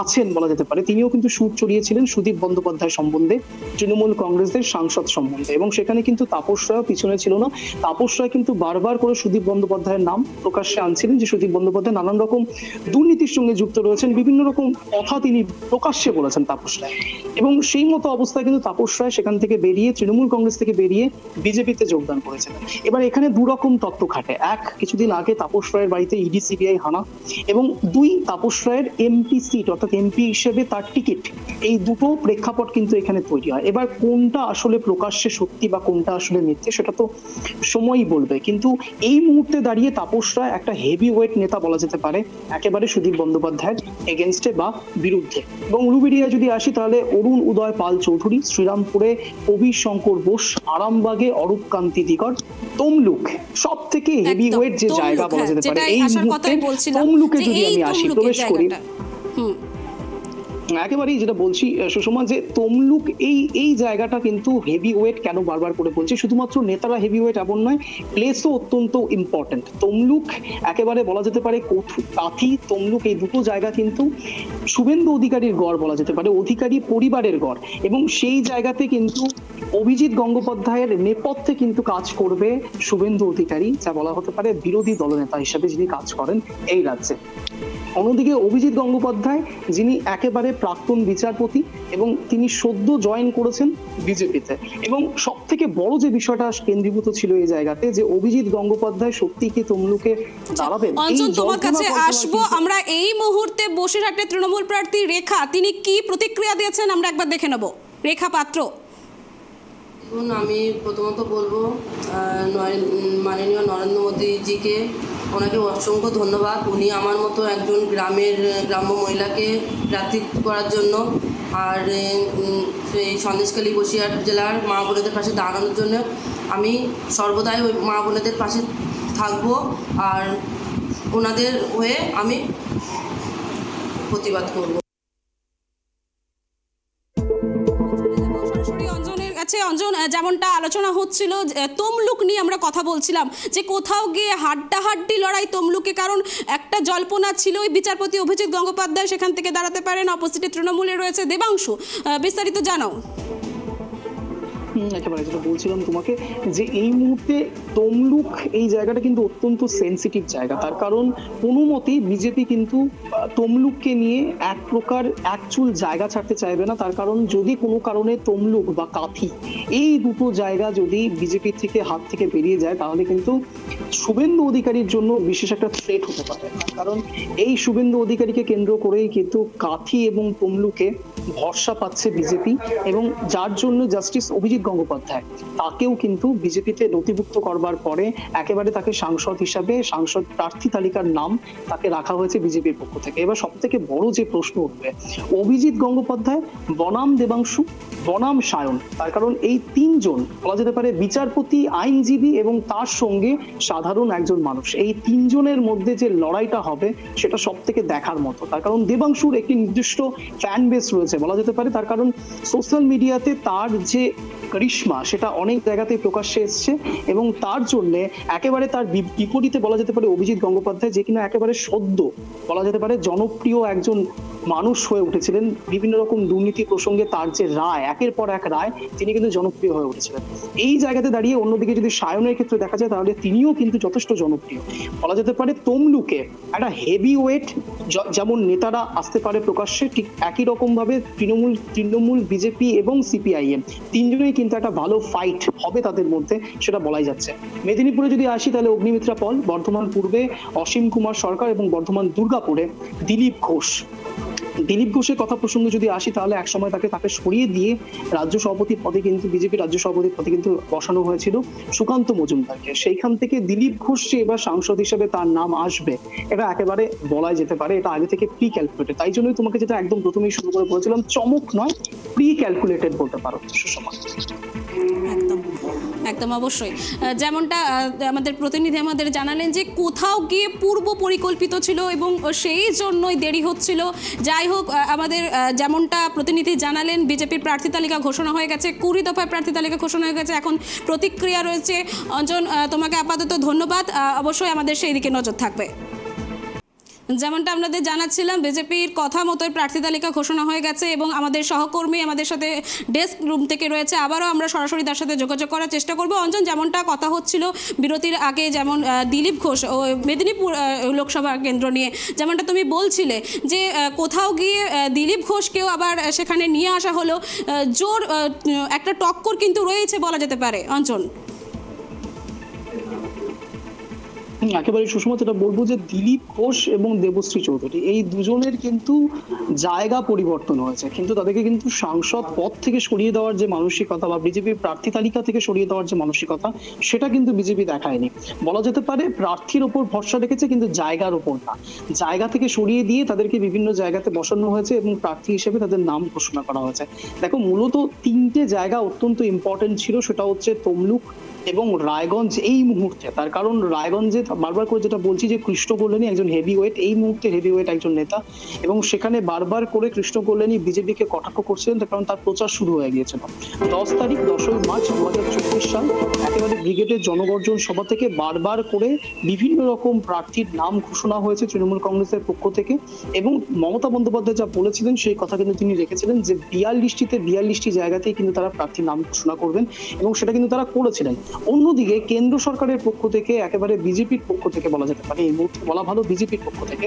আছেন বলা যেতে পারে, তিনিও কিন্তু সুর চড়িয়েছিলেন সুদীপ বন্দ্যোপাধ্যায় সম্বন্ধে, তৃণমূল কংগ্রেসের সাংসদ সম্বন্ধে, এবং সেখানে কিন্তু তাপস রায়ও পিছনে ছিল না। তাপস রায় কিন্তু বারবার করে সুদীপ বন্দ্যোপাধ্যায়ের নাম প্রকাশ্যে আনছিলেন যে সুদীপ বন্দ্যোপাধ্যায় নানান রকম দুর্নীতির সঙ্গে যুক্ত রয়েছেন, বিভিন্ন রকম কথা তিনি প্রকাশ্যে বলেছেন তাপস রায়। এবং সেই মতো অবস্থায় কিন্তু তাপস রায় সেখান থেকে বেরিয়ে, তৃণমূল কংগ্রেস থেকে বেরিয়ে বিজেপিতে যোগদান করেছেন। এবার এখানে দুরকম তত্ত্ব খাটে। এক, কিছুদিন আগে তাপস রায়ের বাড়িতে ইডি সিবিআই হানা, এবং দুই, তাপস রায়ের এমপি সিট অর্থাৎ এমপি হিসেবে তার টিকিট। এই দুটো প্রেক্ষাপট কিন্তু এখানে তৈরি হয়। এবার কোনটা আসলে প্রকাশ্যে সত্যি বা কোনটা আসলে মিথ্যে সেটা তো সময়ই বলবে, কিন্তু এই মুহূর্তে দাঁড়িয়ে তাপস রায় একটা হেভি ওয়েট নেতা বলা যেতে পারে একেবারে সুদীপ বন্দ্যোপাধ্যায়ের এগেনস্টে বা বিরুদ্ধে। এবং উলুবেড়িয়া যদি আসি তাহলে অরুণ উদয় পাল চৌধুরী, শ্রীরামপুরে কবির শঙ্কর বোস, আরামবাগে অরূপ কান্তি দিকর, তমলুক সব থেকে হেভি ওয়েট যে জায়গা বলা যেতে পারে এই মুহূর্তে। তমলুকে যদি আমি আসি, প্রবেশ করি, একেবারেই যেটা বলছি সুষমা, যে তমলুক এই জায়গাটা কিন্তু হেভি ওয়েট। কেন বারবার করে বলছি? শুধুমাত্র নেতারা হেভি ওয়েট এমন নয়, প্লেসও অত্যন্ত ইম্পর্টেন্ট। তমলুক একেবারে বলা যেতে পারে কাথি, তমলুক, এই দুটো জায়গা কিন্তু শুভেন্দু অধিকারীর গড় বলা যেতে পারে, অধিকারী পরিবারের গড়। এবং সেই জায়গাতে কিন্তু অভিজিৎ গঙ্গোপাধ্যায়ের নেপথ্যে কিন্তু কাজ করবে শুভেন্দু অধিকারী, যা বলা হতে পারে বিরোধী দলনেতা হিসেবে যিনি কাজ করেন এই রাজ্যে। অন্যদিকে অভিজিৎ গঙ্গোপাধ্যায়, যিনি একেবারে প্রাক্তন বিচারপতি এবং তিনি সদ্য জয়েন করেছেন বিজেপিতে। এবং সব থেকে বড় যে বিষয়টা কেন্দ্রীভূত ছিল এই জায়গাতে, যে অভিজিৎ গঙ্গোপাধ্যায় সত্যি কি তমলুকে দাঁড়াবেন? অঞ্জন, তোমার কাছে আসবো আমরা। এই মুহূর্তে বসিরহাটে তৃণমূল প্রার্থী রেখা, তিনি কি প্রতিক্রিয়া দিয়েছেন আমরা একবার দেখে নেব। রেখা পাত্র। আমি প্রথমত বলবো মাননীয় নরেন্দ্র মোদীজিকে, ওনাকে অসংখ্য ধন্যবাদ। উনি আমার মতো একজন গ্রাম্য মহিলাকে প্রার্থী করার জন্য, আর সেই সন্দেশখালী বসিরহাট জেলার মা বোনেদের পাশে দাঁড়ানোর জন্য আমি সর্বদাই ওই মা বোনেদের পাশে থাকবো, আর ওনাদের হয়ে আমি প্রতিবাদ করব। অঞ্জন, যেমনটা আলোচনা হচ্ছিল, তমলুক নিয়ে আমরা কথা বলছিলাম যে কোথাও গিয়ে হাড্ডাহাড্ডি লড়াই তমলুকে, কারণ একটা জল্পনা ছিল ওই বিচারপতি অভিজিৎ গঙ্গোপাধ্যায় সেখান থেকে দাঁড়াতে পারেন, অপোজিটে তৃণমূলে রয়েছে দেবাংশু। বিস্তারিত জানাও। একেবারে যেটা বলছিলাম তোমাকে, যে এই মুহূর্তে তমলুক এই জায়গাটা কিন্তু অত্যন্ত সেন্সিটিভ জায়গা। তার কারণ কোনো মতেই বিজেপি কিন্তু তমলুককে নিয়ে এক প্রকার একচুল জায়গা ছাড়তে চাইবে না। তার কারণ যদি কোনো কারণে তমলুক বা কাথি এই দুটো জায়গা যদি বিজেপির থেকে হাত থেকে বেরিয়ে যায়, তাহলে কিন্তু শুভেন্দু অধিকারীর জন্য বিশেষ একটা থ্রেট হতে পারে। কারণ এই শুভেন্দু অধিকারীকে কেন্দ্র করেই কিন্তু কাথি এবং তমলুকে ভরসা পাচ্ছে বিজেপি, এবং যার জন্য জাস্টিস অভিজিৎ গঙ্গোপাধ্যায়, তাকেও কিন্তু বিজেপিতে নথিভুক্ত করবার পরে একেবারে তাকে সাংসদ হিসাবে, সাংসদ প্রার্থী তালিকার নাম তাকে রাখা হয়েছে বিজেপির পক্ষ থেকে। এবার সব থেকে বড় যে প্রশ্ন উঠবে, অভিজিৎ গঙ্গোপাধ্যায় বনাম দেবাংশু বনাম সায়ন, তার কারণ এই তিনজন বলা যেতে পারে বিচারপতি, আইনজীবী এবং তার সঙ্গে সাধারণ একজন মানুষ, এই তিনজনের মধ্যে যে লড়াইটা হবে সেটা সব থেকে দেখার মতো। তার কারণ দেবাংশুর একটি নির্দিষ্ট ফ্যান বেস রয়েছে বলা যেতে পারে, তার কারণ সোশ্যাল মিডিয়াতে তার যে করিশ্মা সেটা অনেক জায়গাতেই প্রকাশ্যে এসছে, এবং তার জন্য একেবারে তার বিপরীতে বলা যেতে পারে অভিজিৎ গঙ্গোপাধ্যায়, যে কিনা একেবারে সদ্য বলা যেতে পারে জনপ্রিয় একজন মানুষ হয়ে উঠেছিলেন। বিভিন্ন রকম দুর্নীতি প্রসঙ্গে তার যে রায়, একের পর এক রায়, তিনি কিন্তু জনপ্রিয় হয়ে উঠেছিলেন। এই জায়গাতে দাঁড়িয়ে অন্যদিকে যদি সায়নের ক্ষেত্রে দেখা যায়, তাহলে তিনিও কিন্তু যথেষ্ট জনপ্রিয় বলা যেতে পারে। তমলুকে একটা হেভি ওয়েট যেমন নেতারা আসতে পারে প্রকাশ্যে, ঠিক একই রকম ভাবে তৃণমূল, বিজেপি এবং সিপিআইএম তিনজনেই কিন্তু একটা ভালো ফাইট হবে তাদের মধ্যে, সেটা বলাই যাচ্ছে। মেদিনীপুরে যদি আসি তাহলে অগ্নিমিত্রা পল, বর্ধমান পূর্বে অসীম কুমার সরকার এবং বর্ধমান দুর্গাপুরে দিলীপ ঘোষ। দিলীপ ঘোষের কথা প্রসঙ্গে যদি আসি, তাহলে একসময় তাকে সরিয়ে দিয়ে রাজ্য সভাপতি পদে কিন্তু বিজেপি রাজ্য সভাপতি পদে কিন্তু বসানো হয়েছিল সুকান্ত মজুমদারকে। সেইখান থেকে দিলীপ ঘোষ যে এবার সাংসদ হিসেবে তার নাম আসবে, এটা একেবারে বলাই যেতে পারে এটা আগে থেকে প্রি ক্যালকুলেটেড। তাই জন্যই তোমাকে যেটা একদম প্রথমেই শুরু করে বলেছিলাম, চমক নয়, প্রি ক্যালকুলেটেড বলতে পারো সুষমা। একদম। একদম অবশ্যই যেমনটা আমাদের প্রতিনিধি আমাদের জানালেন যে কোথাও গিয়ে পূর্ব পরিকল্পিত ছিল এবং সেই জন্যই দেরি হচ্ছিল। যাই হোক, আমাদের যেমনটা প্রতিনিধি জানালেন বিজেপির প্রার্থী তালিকা ঘোষণা হয়ে গেছে, 20 দফায় প্রার্থী তালিকা ঘোষণা হয়ে গেছে, এখন প্রতিক্রিয়া রয়েছে। অঞ্জন, তোমাকে আপাতত ধন্যবাদ, অবশ্যই আমাদের সেই দিকে নজর থাকবে। যেমনটা আপনাদের জানাচ্ছিলাম, বিজেপির কথা মতোই প্রার্থী তালিকা ঘোষণা হয়ে গেছে এবং আমাদের সহকর্মী আমাদের সাথে ডেস্ক রুম থেকে রয়েছে, আবারও আমরা সরাসরি তার সাথে যোগাযোগ করার চেষ্টা করব। অঞ্জন, যেমনটা কথা হচ্ছিল বিরতির আগে, যেমন দিলীপ ঘোষ ও মেদিনীপুর লোকসভা কেন্দ্র নিয়ে যেমনটা তুমি বলছিলে যে কোথাও গিয়ে দিলীপ ঘোষকেও আবার সেখানে নিয়ে আসা হলো, জোর একটা টক্কর কিন্তু রয়েছে বলা যেতে পারে। অঞ্জন, একেবারে সুষমা, যেটা বলবো যে দিলীপ ঘোষ এবং দেবশ্রী চৌধুরী এই দুজনের কিন্তু জায়গা পরিবর্তন হয়েছে, কিন্তু তাদেরকে কিন্তু সাংসদ পদ থেকে সরিয়ে দেওয়ার যে মানসিকতা বা বিজেপির প্রার্থী তালিকা থেকে সরিয়ে দেওয়ার যে মানসিকতা, সেটা কিন্তু বিজেপি দেখায়নি। বলা যেতে পারে প্রার্থীর ওপর ভরসা রেখেছে কিন্তু জায়গার ওপর না। জায়গা থেকে সরিয়ে দিয়ে তাদেরকে বিভিন্ন জায়গাতে বসানো হয়েছে এবং প্রার্থী হিসেবে তাদের নাম ঘোষণা করা হয়েছে। দেখো, মূলত 3টে জায়গা অত্যন্ত ইম্পর্টেন্ট ছিল, সেটা হচ্ছে তমলুক এবং রায়গঞ্জ এই মুহূর্তে। তার কারণ রায়গঞ্জে বারবার করে যেটা বলছি যে কৃষ্ণ কল্যাণী একজন হেভিওয়েট, এই মুহূর্তে হেভিওয়েট একজন নেতা, এবং সেখানে বারবার করে কৃষ্ণ কল্যাণী বিজেপিকে কটাক্ষ করছিলেন, তার কারণ তার প্রচার শুরু হয়ে গিয়েছিল। 10 মার্চ 2024 সাল একেবারে ব্রিগেডের জনগর্জন সভা থেকে বারবার করে বিভিন্ন রকম প্রার্থীর নাম ঘোষণা হয়েছে তৃণমূল কংগ্রেসের পক্ষ থেকে, এবং মমতা বন্দ্যোপাধ্যায় যা বলেছিলেন সেই কথা কিন্তু তিনি রেখেছিলেন যে 42টি জায়গাতেই কিন্তু তারা প্রার্থীর নাম ঘোষণা করবেন, এবং সেটা কিন্তু তারা করেছিলেন। অন্যদিকে কেন্দ্র সরকারের পক্ষ থেকে, একেবারে বিজেপির পক্ষ থেকে বলা যেতে পারে, এই মুহূর্তে বলা ভালো বিজেপির পক্ষ থেকে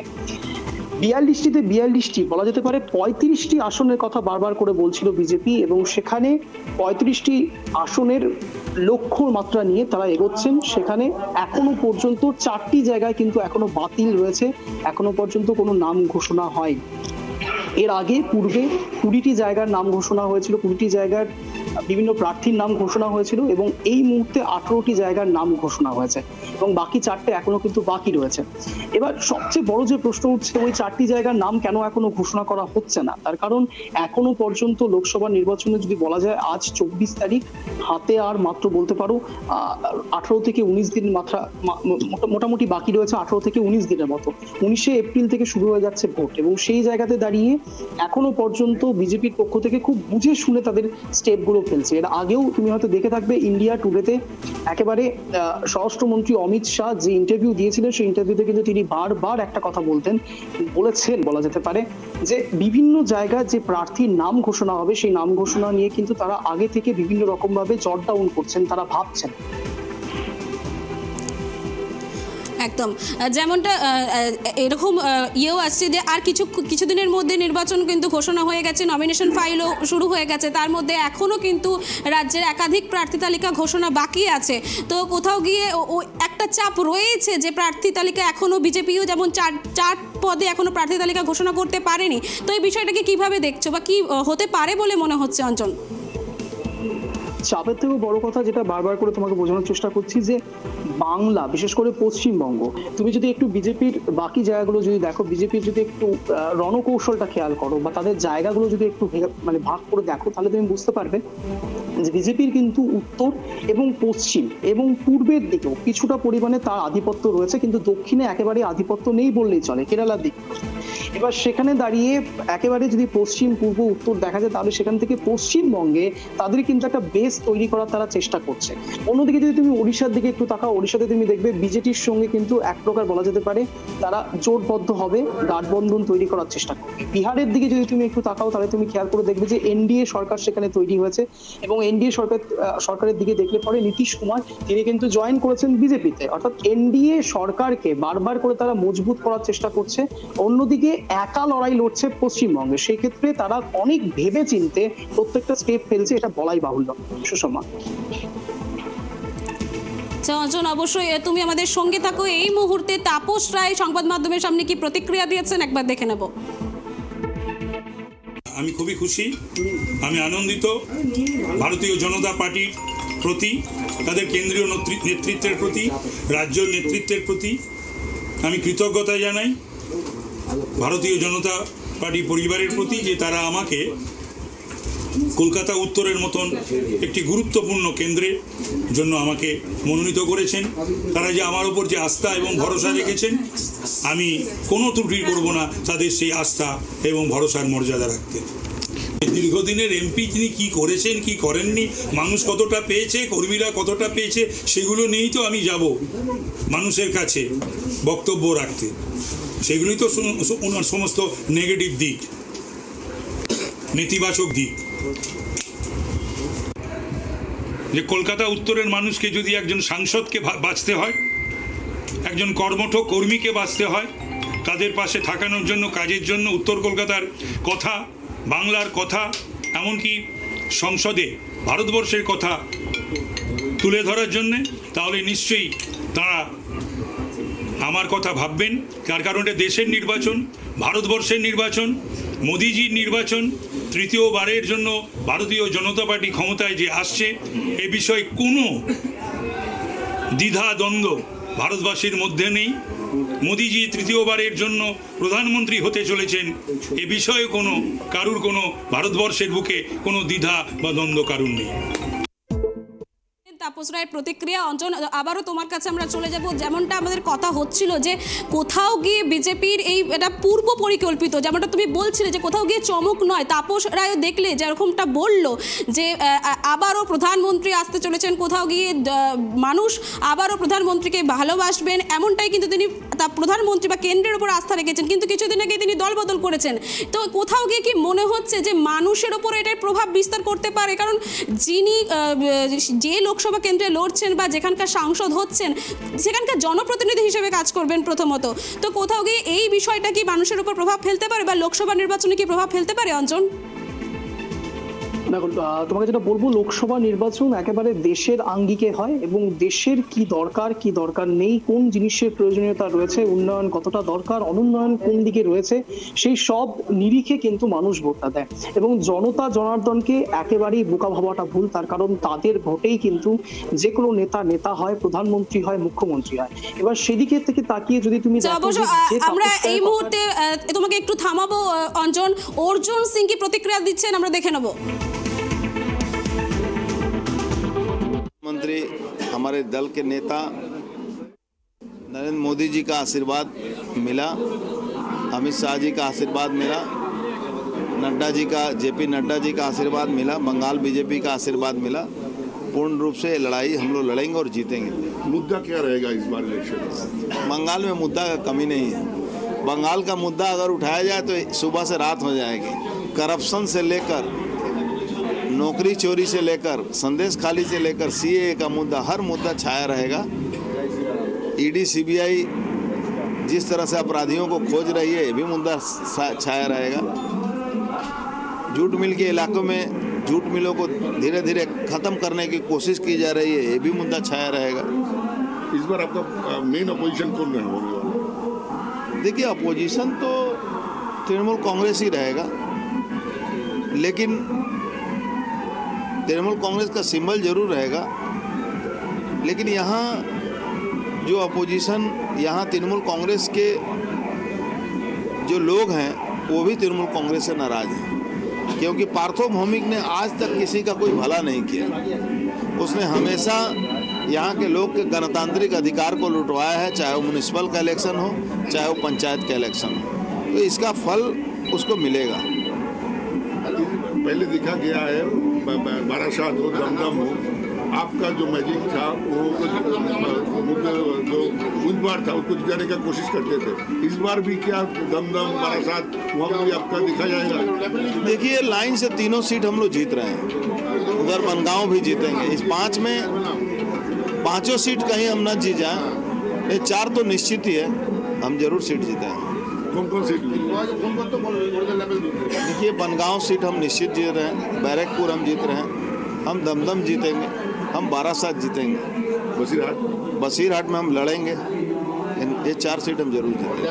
42টি বলা যেতে পারে 35টি আসনের কথা বারবার করে বলছিল বিজেপি, এবং সেখানে 35টি আসনের লক্ষ্য মাত্রা নিয়ে তারা এগোচ্ছেন। সেখানে এখনো পর্যন্ত 4টি জায়গায় কিন্তু এখনো বাতিল রয়েছে, এখনো পর্যন্ত কোনো নাম ঘোষণা হয়। এর আগে পূর্বে 20টি জায়গার নাম ঘোষণা হয়েছিল, 20টি জায়গার বিভিন্ন প্রার্থীর নাম ঘোষণা হয়েছিল, এবং এই মুহূর্তে 18টি জায়গার নাম ঘোষণা হয়েছে, এবং বাকি 4টে এখনো কিন্তু বাকি রয়েছে। এবার সবচেয়ে বড় যে প্রশ্ন উঠছে, ওই 4টি জায়গার নাম কেন এখনো ঘোষণা করা হচ্ছে না? তার কারণ এখনো পর্যন্ত লোকসভা নির্বাচনে যদি বলা যায়, আজ 24 তারিখ, হাতে আর মাত্র বলতে পারো 18 থেকে 19 দিন মাত্রা মোটামুটি বাকি রয়েছে, 18 থেকে 19 দিনের মতো। 19শে এপ্রিল থেকে শুরু হয়ে যাচ্ছে ভোট, এবং সেই জায়গাতে দাঁড়িয়ে এখনো পর্যন্ত বিজেপির পক্ষ থেকে খুব বুঝে শুনে তাদের স্টেপগুলো ফেলছে। এর আগেও তুমি হয়তো দেখে থাকবে ইন্ডিয়া টুডেতে একেবারে স্বরাষ্ট্রমন্ত্রী অমিত শাহ যে ইন্টারভিউ দিয়েছিলেন, সেই ইন্টারভিউতে কিন্তু তিনি বারবার একটা কথা বলেছেন বলা যেতে পারে, যে বিভিন্ন জায়গায় যে প্রার্থীর নাম ঘোষণা হবে সেই নাম ঘোষণা নিয়ে কিন্তু তারা আগে থেকে বিভিন্ন রকম ভাবে জট ডাউন করছেন, তারা ভাবছেন। একদম যেমনটা এরকম ইয়েও আসছে যে আর কিছুদিনের মধ্যে নির্বাচন কিন্তু ঘোষণা হয়ে গেছে, নমিনেশন ফাইলও শুরু হয়ে গেছে, তার মধ্যে এখনও কিন্তু রাজ্যের একাধিক প্রার্থী তালিকা ঘোষণা বাকি আছে। তো কোথাও গিয়ে একটা চাপ রয়েছে যে প্রার্থী তালিকা এখনও বিজেপিও যেমন চার পদে এখনও প্রার্থী তালিকা ঘোষণা করতে পারেনি। তো এই বিষয়টাকে কিভাবে দেখছো বা কি হতে পারে বলে মনে হচ্ছে অঞ্চল? চাপের থেকেও বড় কথা যেটা বারবার করে তোমাকে বোঝানোর চেষ্টা করছি, যে বাংলা, বিশেষ করে পশ্চিমবঙ্গ, তুমি যদি একটু বিজেপির বাকি জায়গাগুলো যদি দেখো, বিজেপির যদি একটু রণকৌশলটা খেয়াল করো বা তাদের জায়গাগুলো যদি একটু মানে ভাগ করে দেখো, তাহলে তুমি বুঝতে পারবে যে বিজেপির কিন্তু উত্তর এবং পশ্চিম এবং পূর্বের দিকেও কিছুটা পরিমাণে তার আধিপত্য রয়েছে, কিন্তু দক্ষিণে একেবারে আধিপত্য নেই বললেই চলে, কেরালার দিক। এবার সেখানে দাঁড়িয়ে একেবারে যদি পশ্চিম, পূর্ব, উত্তর দেখা যায়, তাহলে সেখান থেকে পশ্চিমবঙ্গে তাদের কিন্তু একটা বেস তৈরি করার তারা চেষ্টা করছে। অন্যদিকে যদি তুমি ওড়িশার দিকে একটু তাকাও, ওড়িশাতে তুমি দেখবে বিজেপির সঙ্গে কিন্তু এক প্রকার বলা যেতে পারে তারা জোটবদ্ধ হবে, গাঠবন্ধন তৈরি করার চেষ্টা করবে। বিহারের দিকে যদি তুমি একটু তাকাও, তাহলে তুমি খেয়াল করে দেখবে যে এনডিএ সরকার সেখানে তৈরি হয়েছে, এবং এনডিএ সরকারের দিকে দেখলে পরে নীতিশ কুমার তিনি কিন্তু জয়েন করেছেন বিজেপিতে, অর্থাৎ এনডিএ সরকারকে বারবার করে তারা মজবুত করার চেষ্টা করছে। অন্যদিকে একা লড়াই লড়ছে পশ্চিমবঙ্গে, সেই ক্ষেত্রে তারা অনেক ভেবে চিনতে প্রত্যেকটা স্টেপ ফেলছে, এটা বলাই বাহুল্য। সুষমা, অঞ্জন, অবশ্যই তুমি আমাদের সঙ্গে থাকো। এই মুহূর্তে তাপস রায় সংবাদ মাধ্যমের সামনে কি প্রতিক্রিয়া দিয়েছেন একবার দেখে নেব। আমি খুবই খুশি, আমি আনন্দিত ভারতীয় জনতা পার্টির প্রতি, তাদের কেন্দ্রীয় নেতৃত্বের প্রতি, রাজ্য নেতৃত্বের প্রতি আমি কৃতজ্ঞতা জানাই। ভারতীয় জনতা পার্টি পরিবারের প্রতি যে তারা আমাকে কলকাতা উত্তরের মতন একটি গুরুত্বপূর্ণ কেন্দ্রের জন্য আমাকে মনোনীত করেছেন। তারা যে আমার উপর যে আস্থা এবং ভরসা রেখেছেন, আমি কোনো ত্রুটি করব না তাদের সেই আস্থা এবং ভরসার মর্যাদা রাখতে। দীর্ঘদিনের এমপি তিনি কী করেছেন কি করেননি, মানুষ কতটা পেয়েছে, কর্মীরা কতটা পেয়েছে, সেগুলো নিয়েই তো আমি যাব মানুষের কাছে বক্তব্য রাখতে। সেগুলোই তো ওনার সমস্ত নেগেটিভ দিক, নেতিবাচক দিক। যে কলকাতা উত্তরের মানুষকে যদি একজন সাংসদকে বাঁচতে হয়, একজন কর্মঠ কর্মীকে বাঁচতে হয়, তাদের পাশে থাকানোর জন্য, কাজের জন্য, উত্তর কলকাতার কথা, বাংলার কথা, এমনকি সংসদে ভারতবর্ষের কথা তুলে ধরার জন্যে, তাহলে নিশ্চয়ই তারা আমার কথা ভাববেন। তার কারণে দেশের নির্বাচন, ভারতবর্ষের নির্বাচন, মোদিজির নির্বাচন, তৃতীয়বারের জন্য ভারতীয় জনতা পার্টি ক্ষমতায় যে আসছে, এ বিষয়ে কোনো দ্বিধা দ্বন্দ্ব ভারতবাসীর মধ্যে নেই। মোদিজি তৃতীয়বারের জন্য প্রধানমন্ত্রী হতে চলেছেন, এ বিষয়ে কারুর কোনো ভারতবর্ষের বুকে কোনো দ্বিধা বা দ্বন্দ্ব কারুর নেই। তাপস রায়ের প্রতিক্রিয়া। অঞ্জন, আবারও তোমার কাছে আমরা চলে যাব। যেমনটা আমাদের কথা হচ্ছিল যে কোথাও গিয়ে বিজেপির এটা পূর্ব পরিকল্পিত, যেমনটা তুমি বলছিলে যে কোথাও গিয়ে চমক নয়। তাপস রায়ও দেখলে যেরকমটা বলল যে আবারও প্রধানমন্ত্রী আসতে চলেছেন, কোথাও গিয়ে মানুষ আবারও প্রধানমন্ত্রীকে ভালোবাসবেন, এমনটাই কিন্তু তিনি প্রধানমন্ত্রী বা কেন্দ্রের উপর আস্থা রেখেছেন। কিন্তু কিছুদিন আগে তিনি দলবদল করেছেন। তো কোথাও গিয়ে কি মনে হচ্ছে যে মানুষের ওপর এটার প্রভাব বিস্তার করতে পারে? কারণ যিনি যে লোকসভা কেন্দ্রে লড়ছেন বা যেখানকার সাংসদ হচ্ছেন, সেখানকার জনপ্রতিনিধি হিসেবে কাজ করবেন প্রথমত। তো কোথাও গিয়ে এই বিষয়টা কি মানুষের উপর প্রভাব ফেলতে পারে বা লোকসভা নির্বাচনে কি প্রভাব ফেলতে পারে? অঞ্জন, দেখো, তোমাকে যেটা বলবো, লোকসভা নির্বাচন একেবারে দেশের আঙ্গিকে হয় এবং দেশের কি দরকার নেই, কোন জিনিসের প্রয়োজনীয়তা রয়েছে, উন্নয়ন কতটা দরকার, অনুন্নয়ন কোন দিকে রয়েছে, সেই সব নিরিখে কিন্তু মানুষ ভোটটা দেয়। এবং জনতা জনার্দনকে একেবারেই বোকা ভাবাটা ভুল। তার কারণ তাদের ভোটেই কিন্তু যে কোনো নেতা হয়, প্রধানমন্ত্রী হয়, মুখ্যমন্ত্রী হয়। এবার সেদিকে থেকে তাকিয়ে যদি তুমি আমরা এই মুহূর্তে তোমাকে একটু থামাবো অঞ্জন। অর্জুন সিং কি প্রতিক্রিয়া দিচ্ছেন আমরা দেখে নেব। मंत्री हमारे दल के नेता नरेंद्र मोदी जी का आशीर्वाद मिला, अमित शाह जी का आशीर्वाद मिला, नड्डा जी का जेपी नड्डा जी का आशीर्वाद मिला, बंगाल बीजेपी का आशीर्वाद मिला। पूर्ण रूप से लड़ाई हम लोग लड़ेंगे और जीतेंगे। मुद्दा क्या रहेगा इस बार इलेक्शन? बंगाल में मुद्दा का कमी नहीं है। बंगाल का मुद्दा अगर उठाया जाए तो सुबह से रात हो जाएगी। करप्शन से लेकर, नौकरी चोरी से लेकर, संदेश खाली से लेकर सीए का मुद्दा, हर मुद्दा छाया रहेगा। ईडी सीबीआई जिस तरह से अपराधियों को खोज रही है, ये भी मुद्दा छाया रहेगा। जूट मिल के इलाकों में जूट मिलों को धीरे धीरे ख़त्म करने की कोशिश की जा रही है, ये भी मुद्दा छाया रहेगा। इस बार आपका मेन अपोजिशन कौन होने वाला? देखिए, अपोजिशन तो तृणमूल कांग्रेस ही रहेगा, लेकिन तृणमूल कांग्रेस का सिंबल जरूर रहेगा। लेकिन यहाँ जो अपोजिशन, यहाँ तृणमूल कांग्रेस के जो लोग हैं वो भी तृणमूल कांग्रेस से नाराज हैं, क्योंकि पार्थो भौमिक ने आज तक किसी का कोई भला नहीं किया। उसने हमेशा यहाँ के लोग के गणतांत्रिक अधिकार को लुटवाया है, चाहे वो म्यूनिसिपल का इलेक्शन हो, चाहे वो पंचायत का इलेक्शन हो। तो इसका फल उसको मिलेगा। पहले देखा गया है बारासात हो, दमदम हो, आपका जो मैजिक था वो जो उम्मीदवार था उसको जिताने का कोशिश करते थे। इस बार भी क्या दमदम बारासात वहाँ भी आपका दिखा जाएगा? देखिए, लाइन से तीनों सीट हम लोग जीत रहे हैं, उधर बनगांव भी जीतेंगे। इस 5 में 5 सीट कहीं हम न जीत जाएं, ये 4 तो निश्चित ही है, हम जरूर सीट जीतेंगे। कौन सीट? देखिए, बनगांव सीट हम निश्चित जीत रहे हैं, बैरकपुर हम जीत रहे हैं, हम दमदम जीतेंगे, हम बारासात जीतेंगे, बसीरहाट में हम लड़ेंगे। ये 4 सीट हम जरूर जीतेंगे।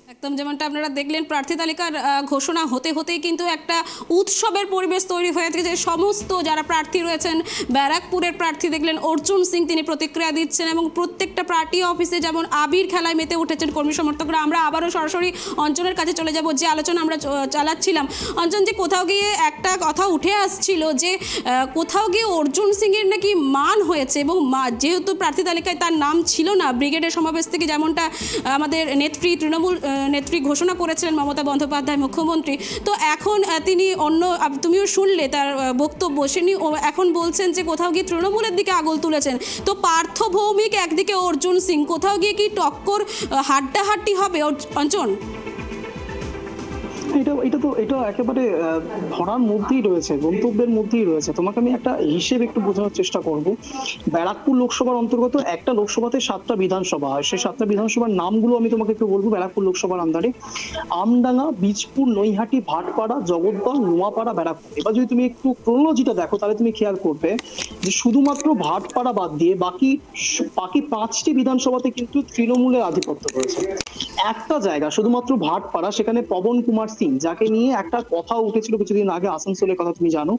एकदम যেমনটা আপনারা দেখলেন, প্রার্থী তালিকার ঘোষণা হতে হতেই কিন্তু একটা উৎসবের পরিবেশ তৈরি হয়ে থাকে, যে সমস্ত যারা প্রার্থী রয়েছেন, ব্যারাকপুরের প্রার্থী দেখলেন অর্জুন সিং, তিনি প্রতিক্রিয়া দিচ্ছেন এবং প্রত্যেকটা পার্টি অফিসে যেমন আবির খেলায় মেতে উঠেছেন কর্মী সমর্থকরা। আমরা আবারও সরাসরি অঞ্চলের কাছে চলে যাব, যে আলোচনা আমরা চালাচ্ছিলাম। অঞ্চল, যে কোথাও গিয়ে একটা কথা উঠে আসছিল যে কোথাও গিয়ে অর্জুন সিংয়ের নাকি মান হয়েছে, এবং যেহেতু প্রার্থী তালিকায় তার নাম ছিল না, ব্রিগেডের সমাবেশ থেকে যেমনটা আমাদের তৃণমূল নেত্রী ঘোষণা করেছিলেন মমতা বন্দ্যোপাধ্যায় মুখ্যমন্ত্রী, তো এখন তিনি তুমিও শুনলে তার বক্তব্য, তিনি এখন বলছেন যে কোথাও গিয়ে তৃণমূলের দিকে আঙুল তুলেছেন। তো পার্থ ভৌমিক একদিকে, অর্জুন সিং, কোথাও গিয়ে কি টক্কর হাড্ডাহাড্ডি হবে অঞ্চল? এটা একেবারে ধরার মধ্যেই রয়েছে, গন্তব্যের মধ্যেই রয়েছে। তোমাকে আমি একটা হিসেব একটু বোঝানোর চেষ্টা করব। ব্যারাকপুর লোকসভার অন্তর্গত একটা লোকসভাতে 7টা বিধানসভা হয়, সেই 7টা বিধানসভার নামগুলো আমি তোমাকে একটু বলবো। ব্যারাকপুর লোকসভার আন্ডারে আমডাঙ্গা, বীজপুর, নৈহাটি, ভাটপাড়া, জগৎদল, নোয়াপাড়া, ব্যারাকপুর। এবার যদি তুমি একটু ক্রোনোলজিটা দেখো, তাহলে তুমি খেয়াল করবে যে শুধুমাত্র ভাটপাড়া বাদ দিয়ে বাকি 5টি বিধানসভাতে কিন্তু তৃণমূলের আধিপত্য রয়েছে। একটা জায়গা শুধুমাত্র ভাটপাড়া, সেখানে পবন কুমার সিং, যাকে নিয়ে একটা কথা উঠেছিল কিছুদিন আগে, আসানসোলের কথা তুমি জানো,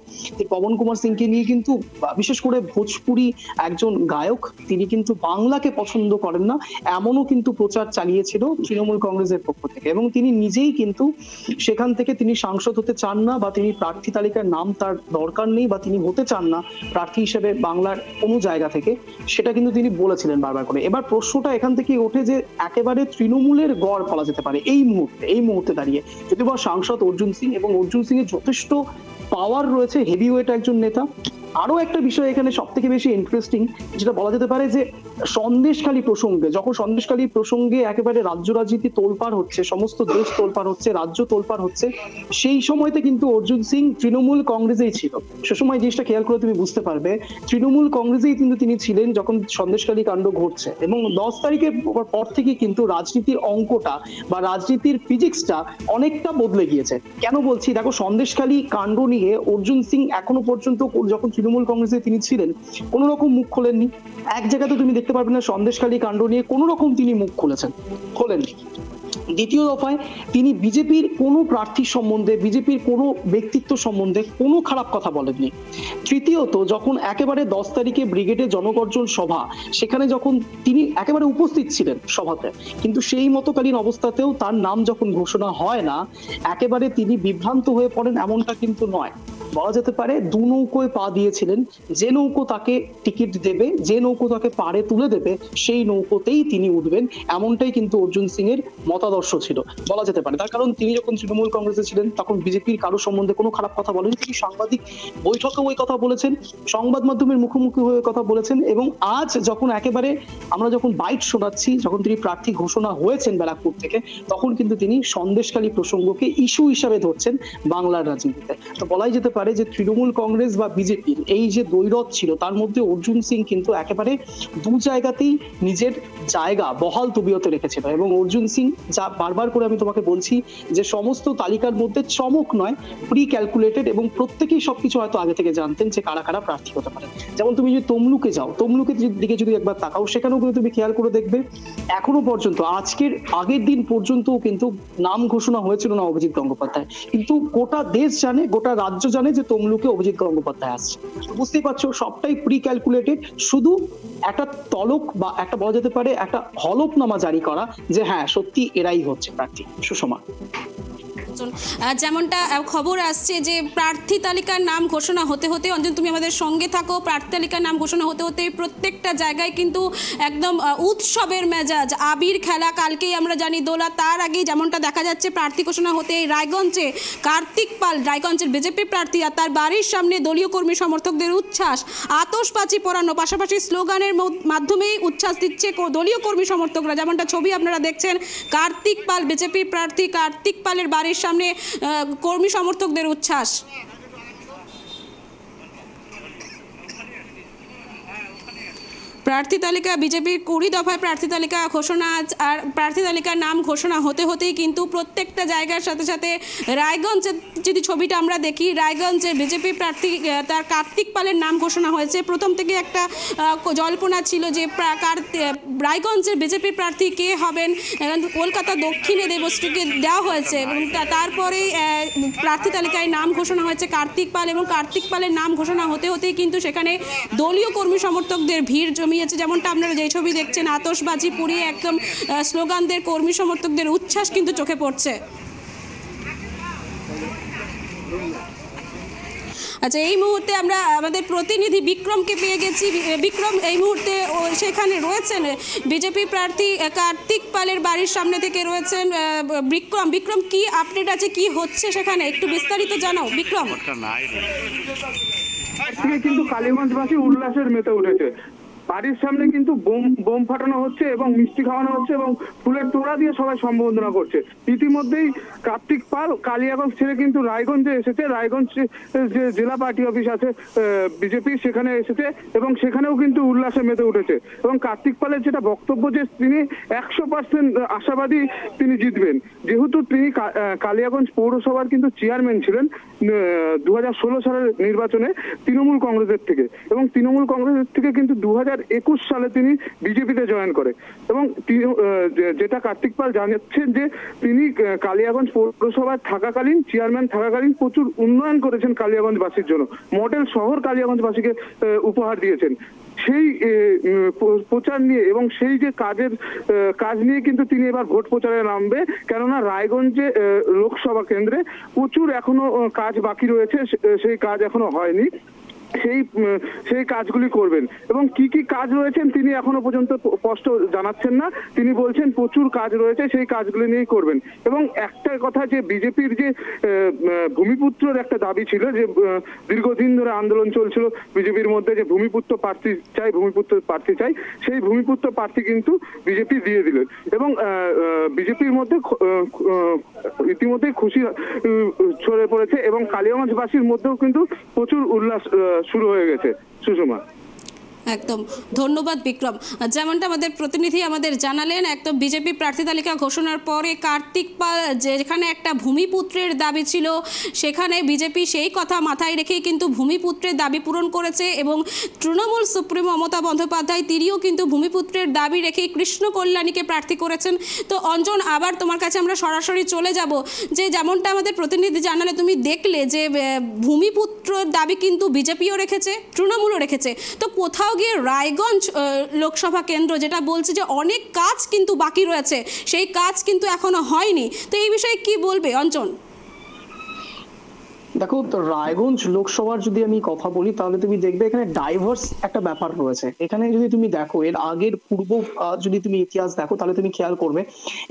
পবন কুমার সিংকে নিয়ে কিন্তু বিশেষ করে ভোজপুরি একজন গায়ক, তিনি কিন্তু বাংলাকে পছন্দ করেন না, এমনও কিন্তু প্রচার চালিয়েছিল তৃণমূল কংগ্রেসের পক্ষ থেকে। এবং তিনি নিজেই কিন্তু সেখান থেকে তিনি সাংসদ হতে চান না, বা তিনি প্রার্থী তালিকার নাম তার দরকার নেই, বা তিনি হতে চান না প্রার্থী হিসেবে বাংলার কোনো জায়গা থেকে, সেটা কিন্তু তিনি বলেছিলেন বারবার করে। এবার প্রশ্নটা এখান থেকে ওঠে যে একেবারে তৃণমূলের গড় বলা যেতে পারে এই মুহূর্তে দাঁড়িয়ে, যদি বা সাংসদ অর্জুন সিং, এবং অর্জুন সিং এর যথেষ্ট পাওয়ার রয়েছে, হেভিওয়েট একজন নেতা। আরো একটা বিষয় এখানে সব থেকে বেশি ইন্টারেস্টিং, যেটা বলা যেতে পারে যে সন্দেশখালী প্রসঙ্গে, যখন সন্দেশখালী প্রসঙ্গে একেবারে রাজ্য রাজনীতি তোলপাড় হচ্ছে, সমস্ত দেশ তোলপাড় হচ্ছে, রাজ্য তোলপাড় হচ্ছে, সেই সময়তে কিন্তু অর্জুন সিং তৃণমূল কংগ্রেসেই ছিল। সে সময় জিনিসটা খেয়াল করে তুমি বুঝতে পারবে, তৃণমূল কংগ্রেসেই কিন্তু তিনি ছিলেন যখন সন্দেশখালী কাণ্ড ঘটছে। এবং 10 তারিখের পর থেকে কিন্তু রাজনীতির অঙ্কটা বা রাজনীতির ফিজিক্সটা অনেকটা বদলে গিয়েছে। কেন বলছি, দেখো, সন্দেশখালী কাণ্ড নিয়ে অর্জুন সিং এখনো পর্যন্ত, যখন তৃণমূল কংগ্রেসে তিনি ছিলেন, কোন রকম মুখ খোলেননি। এক জায়গাতে তুমি দেখতে পারবে না সন্দেশখালী কাণ্ড নিয়ে কোন রকম তিনি মুখ খোলেননি। দ্বিতীয় দফায় তিনি বিজেপির কোনো প্রার্থীর সম্বন্ধে, বিজেপির কোনো ব্যক্তিত্ব সম্বন্ধে কোনো খারাপ কথা বলেননি। তৃতীয়ত, যখন একেবারে 10 তারিখে ব্রিগেডে জনগর্জন সভা, সেখানে যখন তিনি একেবারে উপস্থিত ছিলেন সভাতে, কিন্তু সেই মতকালীন অবস্থাতেও তার নাম যখন ঘোষণা হয় না, একেবারে তিনি বিভ্রান্ত হয়ে পড়েন এমনটা কিন্তু নয়। বলা যেতে পারে দু নৌকোয় পা দিয়েছিলেন, যে নৌকো তাকে টিকিট দেবে, যে নৌকো তাকে পাড়ে তুলে দেবে, সেই নৌকোতেই তিনি উঠবেন, এমনটাই কিন্তু অর্জুন সিং এর মতাদর্শ ছিল বলা যেতে পারে। তার কারণ তিনি যখন তৃণমূল কংগ্রেসে ছিলেন তখন বিজেপির কারো সম্বন্ধে কোনো খারাপ কথা বলেন, তিনি সাংবাদিক বৈঠকে ওই কথা বলেছেন, সংবাদ মাধ্যমের মুখোমুখি হয়ে কথা বলেছেন। এবং আজ যখন একেবারে আমরা যখন বাইট শোনাচ্ছি, যখন তিনি প্রার্থী ঘোষণা হয়েছেন ব্যারাকপুর থেকে, তখন কিন্তু তিনি সন্দেশখালী প্রসঙ্গকে ইস্যু হিসাবে ধরছেন বাংলার রাজনীতিতে। তো বলাই যেতে পারে যে তৃণমূল কংগ্রেস বা বিজেপির এই যে দ্বৈরথ ছিল, তার মধ্যে অর্জুন সিং কিন্তু একেবারে দু জায়গাতেই নিজের জায়গা বহাল তবিয়তে রেখেছিল। এবং অর্জুন সিং, যা বারবার করে আমি তোমাকে বলছি, যে সমস্ত তালিকার মধ্যে চমক নয়, প্রি ক্যালকুলেটেড, এবং প্রত্যেকেই সবকিছু হয়তো আগে থেকে জানতেন যে কারা কারা প্রার্থী হতে পারে। যেমন তুমি যদি তমলুকে যাও, তমলুকের দিকে যদি একবার তাকাও, সেখানেও কিন্তু তুমি খেয়াল করে দেখবে এখনো পর্যন্ত, আগের দিন পর্যন্ত কিন্তু নাম ঘোষণা হয়েছিল না অভিজিৎ গঙ্গোপাধ্যায়, কিন্তু গোটা দেশ জানে, গোটা রাজ্য জানে যে তমলুকে অভিজিৎ গঙ্গোপাধ্যায় আসছে। বুঝতেই পারছো, সবটাই প্রি ক্যালকুলেটেড, শুধু একটা তলক বা একটা বলা যেতে পারে একটা হলফনামা জারি করা যে হ্যাঁ সত্যি এরাই হচ্ছে প্রার্থী। সুষমা, যেমনটা খবর আসছে যে প্রার্থী তালিকার নাম ঘোষণা হতে হতে, অঞ্জন তুমি আমাদের সঙ্গে থাকো, প্রার্থী তালিকার নাম ঘোষণা হতে হতে প্রত্যেকটা জায়গায় কিন্তু একদম উৎসবের মেজাজ, আবির খেলা। কালকেই আমরা জানি দোলা, তার আগেই যেমনটা দেখা যাচ্ছে প্রার্থী ঘোষণা হতে রায়গঞ্জে কার্তিক পাল, রায়গঞ্জের বিজেপি প্রার্থী, আর তার বাড়ির সামনে দলীয় কর্মী সমর্থকদের উচ্ছ্বাস, আতশবাজি পোড়ানো, পাশাপাশি স্লোগানের মাধ্যমেই উচ্ছ্বাস দিচ্ছে দলীয় কর্মী সমর্থকরা। যেমনটা ছবি আপনারা দেখছেন, কার্তিক পাল বিজেপি প্রার্থী, কার্তিক পালের বাড়ির সামনে কর্মী সমর্থকদের উচ্ছ্বাস। প্রার্থী তালিকা বিজেপির 20 দফায় প্রার্থী তালিকা ঘোষণা, আর প্রার্থী তালিকার নাম ঘোষণা হতে হতেই কিন্তু প্রত্যেকটা জায়গার সাথে সাথে রায়গঞ্জের যদি ছবিটা আমরা দেখি, রায়গঞ্জের বিজেপি প্রার্থী তার কার্তিক পালের নাম ঘোষণা হয়েছে। প্রথম থেকে একটা জল্পনা ছিল যে রায়গঞ্জের বিজেপি প্রার্থী কে হবেন, কলকাতা দক্ষিণে দেবশ্রীকে দেওয়া হয়েছে এবং তারপরে প্রার্থী তালিকায় নাম ঘোষণা হয়েছে কার্তিক পাল, এবং কার্তিক পালের নাম ঘোষণা হতে হতেই কিন্তু সেখানে দলীয় কর্মী সমর্থকদের ভিড় জমিয়েছে। যেমনটা আপনারা যে ছবি দেখছেন, আতশবাজি পুড়িয়ে একদম স্লোগানদের কর্মী সমর্থকদের উচ্ছ্বাস কিন্তু চোখে পড়ছে। আচ্ছা, এই মুহূর্তে আমরা আমাদের প্রতিনিধি বিক্রমকে পেয়ে গেছি। বিক্রম এই মুহূর্তে সেখানে রয়েছেন, বিজেপি প্রার্থী কার্তিক পালের বাড়ির সামনে থেকে রয়েছেন। বিক্রম কি আপডেট আছে, কি হচ্ছে সেখানে একটু বিস্তারিত জানাও বিক্রম। কিন্তু কালীগঞ্জবাসী উল্লাসের মেতে উঠেছে। বাড়ির সামনে কিন্তু বোম ফাটানো হচ্ছে এবং মিষ্টি খাওয়ানো হচ্ছে এবং ফুলের তোড়া দিয়ে সবাই সম্বোধনা করছে। ইতিমধ্যেই কার্তিক পাল কালিয়াগঞ্জ ছেড়ে কিন্তু রায়গঞ্জে এসেছে। রায়গঞ্জ যে জেলা পার্টি অফিস আছে বিজেপি, সেখানে এসেছে এবং সেখানেও কিন্তু উল্লাসে মেতে উঠেছে। এবং কার্তিক পালের যেটা বক্তব্য যে তিনি 100% আশাবাদী তিনি জিতবেন, যেহেতু তিনি কালিয়াগঞ্জ পৌরসভার কিন্তু চেয়ারম্যান ছিলেন 2016 সালের নির্বাচনে তৃণমূল কংগ্রেসের থেকে, এবং তৃণমূল কংগ্রেসের থেকে কিন্তু 2021 সালে তিনি বিজেপিতে জয়েন করে। এবং যেটা কার্তিক পাল জানাচ্ছেন যে তিনি কালিয়াগঞ্জ পৌরসভায় থাকাকালীন, চেয়ারম্যান থাকাকালীন প্রচুর উন্নয়ন করেছেন কালিয়াগঞ্জবাসীর জন্য, মডেল শহর কালিয়াগঞ্জবাসীকে উপহার দিয়েছেন। সেই প্রচার নিয়ে এবং সেই যে কাজ নিয়ে কিন্তু তিনি এবার ভোট প্রচারে নামবে, কেননা রায়গঞ্জে লোকসভা কেন্দ্রে প্রচুর এখনো কাজ বাকি রয়েছে, সেই কাজ এখনো হয়নি। সেই কাজগুলি করবেন এবং কি কি কাজ রয়েছেন তিনি এখনো পর্যন্ত স্পষ্ট জানাচ্ছেন না। তিনি বলছেন প্রচুর কাজ রয়েছে, সেই কাজগুলি নিয়েই করবেন। এবং একটা কথা, যে বিজেপির যে ভূমিপুত্রের একটা দাবি ছিল, যে দীর্ঘদিন ধরে আন্দোলন চলছিল বিজেপির মধ্যে, যে ভূমিপুত্র প্রার্থী চাই, সেই ভূমিপুত্র প্রার্থী কিন্তু বিজেপি দিয়ে দিলেন। এবং বিজেপির মধ্যে ইতিমধ্যেই খুশি ছড়িয়ে পড়েছে এবং কালিয়াগঞ্জবাসীর মধ্যেও কিন্তু প্রচুর উল্লাস শুরু হয়ে গেছে। সুষমা, একদম ধন্যবাদ বিক্রম। যেমনটা আমাদের প্রতিনিধি আমাদের জানালেন, একদম বিজেপি প্রার্থী তালিকা ঘোষণার পরে কার্তিক পাল যেখানে একটা ভূমিপুত্রের দাবি ছিল, সেখানে বিজেপি সেই কথা মাথায় রেখেই কিন্তু ভূমিপুত্রের দাবি পূরণ করেছে। এবং তৃণমূল সুপ্রিমো মমতা বন্দ্যোপাধ্যায় তিনিও কিন্তু ভূমিপুত্রের দাবি রেখেই কৃষ্ণ কল্যাণীকে প্রার্থী করেছেন। তো অঞ্জন, আবার তোমার কাছে আমরা সরাসরি চলে যাব, যে যেমনটা আমাদের প্রতিনিধি জানালে, তুমি দেখলে যে ভূমিপুত্রের দাবি কিন্তু বিজেপিও রেখেছে, তৃণমূলও রেখেছে। তো কোথাও গিয়ে রায়গঞ্জ লোকসভা কেন্দ্র যেটা বলছে যে অনেক কাজ কিন্তু বাকি রয়েছে, সেই কাজ কিন্তু এখনো হয়নি। তো এই বিষয়ে কি বলবে অঞ্জন? দেখো, তো রায়গঞ্জ লোকসভার যদি আমি কথা বলি, তাহলে তুমি দেখবে এখানে ডাইভার্স একটা ব্যাপার রয়েছে। এখানে যদি তুমি দেখো, এর আগের যদি তুমি ইতিহাস দেখো, তাহলে তুমি খেয়াল করবে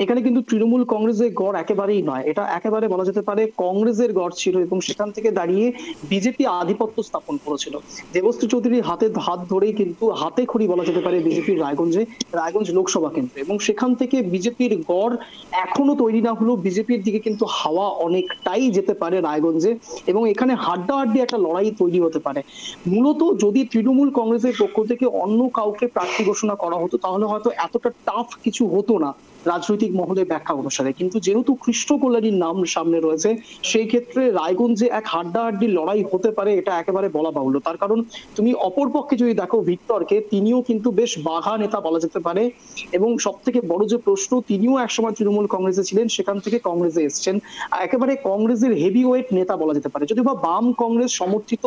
এখানে কিন্তু তৃণমূল কংগ্রেসের গড় একেবারেই নয়, এটা একেবারে বলা যেতে পারে কংগ্রেসের গড় ছিল। এবং সেখান থেকে দাঁড়িয়ে বিজেপি আধিপত্য স্থাপন করেছিল। দেবশ্রী চৌধুরীর হাত ধরেই কিন্তু হাতে খড়ি বলা যেতে পারে বিজেপির রায়গঞ্জ লোকসভা কেন্দ্র। এবং সেখান থেকে বিজেপির গড় এখনো তৈরি না হলেও বিজেপির দিকে কিন্তু হাওয়া অনেকটাই যেতে পারে রায়গঞ্জে, এবং এখানে হাড্ডাহাড্ডি একটা লড়াই তৈরি হতে পারে। মূলত যদি তৃণমূল কংগ্রেসের পক্ষ থেকে অন্য কাউকে প্রার্থী ঘোষণা করা হতো, তাহলে হয়তো এতটা টাফ কিছু হতো না রাজনৈতিক মহলের ব্যাখ্যা অনুসারে। কিন্তু যেহেতু কৃষ্ণ কল্যাণীর নাম সামনে রয়েছে, সেই ক্ষেত্রে রায়গঞ্জে এক হাড্ডাহাড্ডি লড়াই হতে পারে, এটা একেবারে বলা বাহুল্য। তার কারণ তুমি অপরপক্ষে যদি দেখো ভিক্টরকে, তিনিও কিন্তু বেশ বাঘা নেতা বলা যেতে পারে। এবং সব থেকে বড় যে প্রশ্ন, তিনিও একসময় তৃণমূল কংগ্রেসে ছিলেন, সেখান থেকে কংগ্রেসে এসছেন, একেবারে কংগ্রেসের হেভিওয়েট নেতা বলা যেতে পারে। যদি বা বাম কংগ্রেস সমর্থিত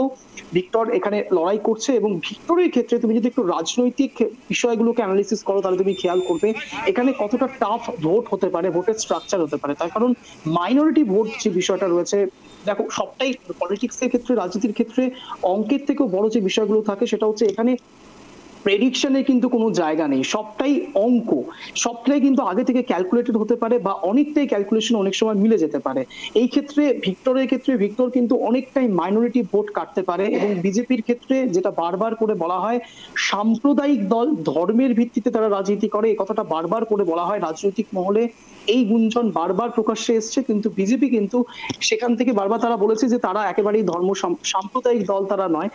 ভিক্টর এখানে লড়াই করছে। এবং ভিক্টরের ক্ষেত্রে তুমি যদি একটু রাজনৈতিক বিষয়গুলোকে অ্যানালিসিস করো, তাহলে তুমি খেয়াল করবে এখানে কতটা টাফ ভোট হতে পারে, ভোটের স্ট্রাকচার হতে পারে। তার কারণ মাইনরিটি ভোট যে বিষয়টা রয়েছে, দেখো সবটাই পলিটিক্স এর ক্ষেত্রে, রাজনীতির ক্ষেত্রে অঙ্কের থেকেও বড় যে বিষয়গুলো থাকে, সেটা হচ্ছে এখানে প্রেডিকশনে কিন্তু কোনো জায়গা নেই, সবটাই অঙ্ক, সবটাই কিন্তু আগে থেকে ক্যালকুলেটেড হতে পারে বা অনেকটাই ক্যালকুলেশন অনেক সময় মিলে যেতে পারে। এই ক্ষেত্রে ভিক্টর কিন্তু অনেকটাই মাইনরিটি ভোট কাটতে পারে। এবং বিজেপির ক্ষেত্রে যেটা বারবার করে বলা হয়, সাম্প্রদায়িক দল, ধর্মের ভিত্তিতে তারা রাজনীতি করে, এই কথাটা বারবার করে বলা হয় রাজনৈতিক মহলে, এই গুঞ্জন বারবার প্রকাশ্যে এসছে। কিন্তু বিজেপি কিন্তু সেখান থেকে বারবার তারা বলেছে যে তারা একেবারেই সাম্প্রদায়িক দল তারা নয়।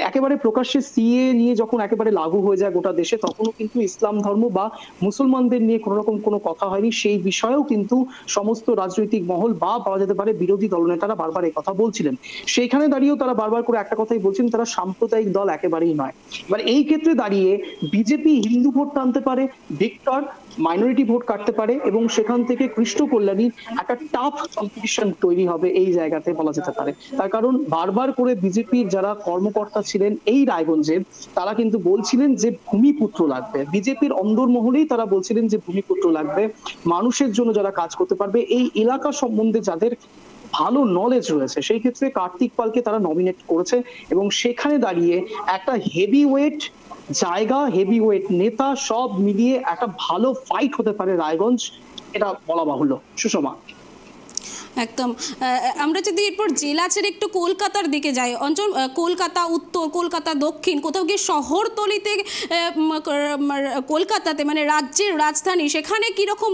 একেবারে প্রকাশ্যে সিএ নিয়ে যখন একেবারে লাগু হয়ে যায় গোটা দেশে, তখনও কিন্তু ইসলাম ধর্ম বা মুসলমানদের নিয়ে কোনো রকম কোনো কথা হয়নি। সেই বিষয়েও কিন্তু সমস্ত রাজনৈতিক মহল বা বলা যেতে পারে বিরোধী দলনেতারা বারবার এই কথা বলছিলেন। সেইখানে দাঁড়িয়েও তারা বারবার করে একটা কথাই বলছেন, তারা সাম্প্রদায়িক দল একেবারেই নয়। এবার এই ক্ষেত্রে দাঁড়িয়ে বিজেপি হিন্দু ভোট টানতে পারে, ভিক্টর মাইনরিটি ভোট কাটতে পারে, এবং সেখান থেকে কৃষ্ণ কল্যাণী একটা টাফ কম্পিটিশন তৈরি হবে এই জায়গাতে বলা যেতে পারে। তার কারণ বারবার করে বিজেপির যারা কর্মকর্তা ছিলেন এই রায়গঞ্জে, তারা কিন্তু বলছিলেন যে ভূমিপুত্র লাগবে। বিজেপির অন্দরমহলেই তারা বলছিলেন যে ভূমিপুত্র লাগবে, মানুষের জন্য যারা কাজ করতে পারবে, এই এলাকা সম্বন্ধে যাদের ভালো নলেজ রয়েছে। সেই ক্ষেত্রে কার্তিক পালকে তারা নমিনেট করেছে, এবং সেখানে দাঁড়িয়ে একটা হেভি ওয়েট জায়গা, হেভি ওয়েট নেতা, সব মিলিয়ে একটা ভালো ফাইট হতে পারে রায়গঞ্জ, এটা বলা বাহুল্য। সুষমা, একদম। আমরা যদি এরপর জেলা ছেড়ে একটু কলকাতার দিকে যাই, অঞ্চল কলকাতা উত্তর, কলকাতা দক্ষিণ, কোথাও গিয়ে শহরতলিতে কলকাতাতে মানে রাজ্যের রাজধানী, সেখানে কীরকম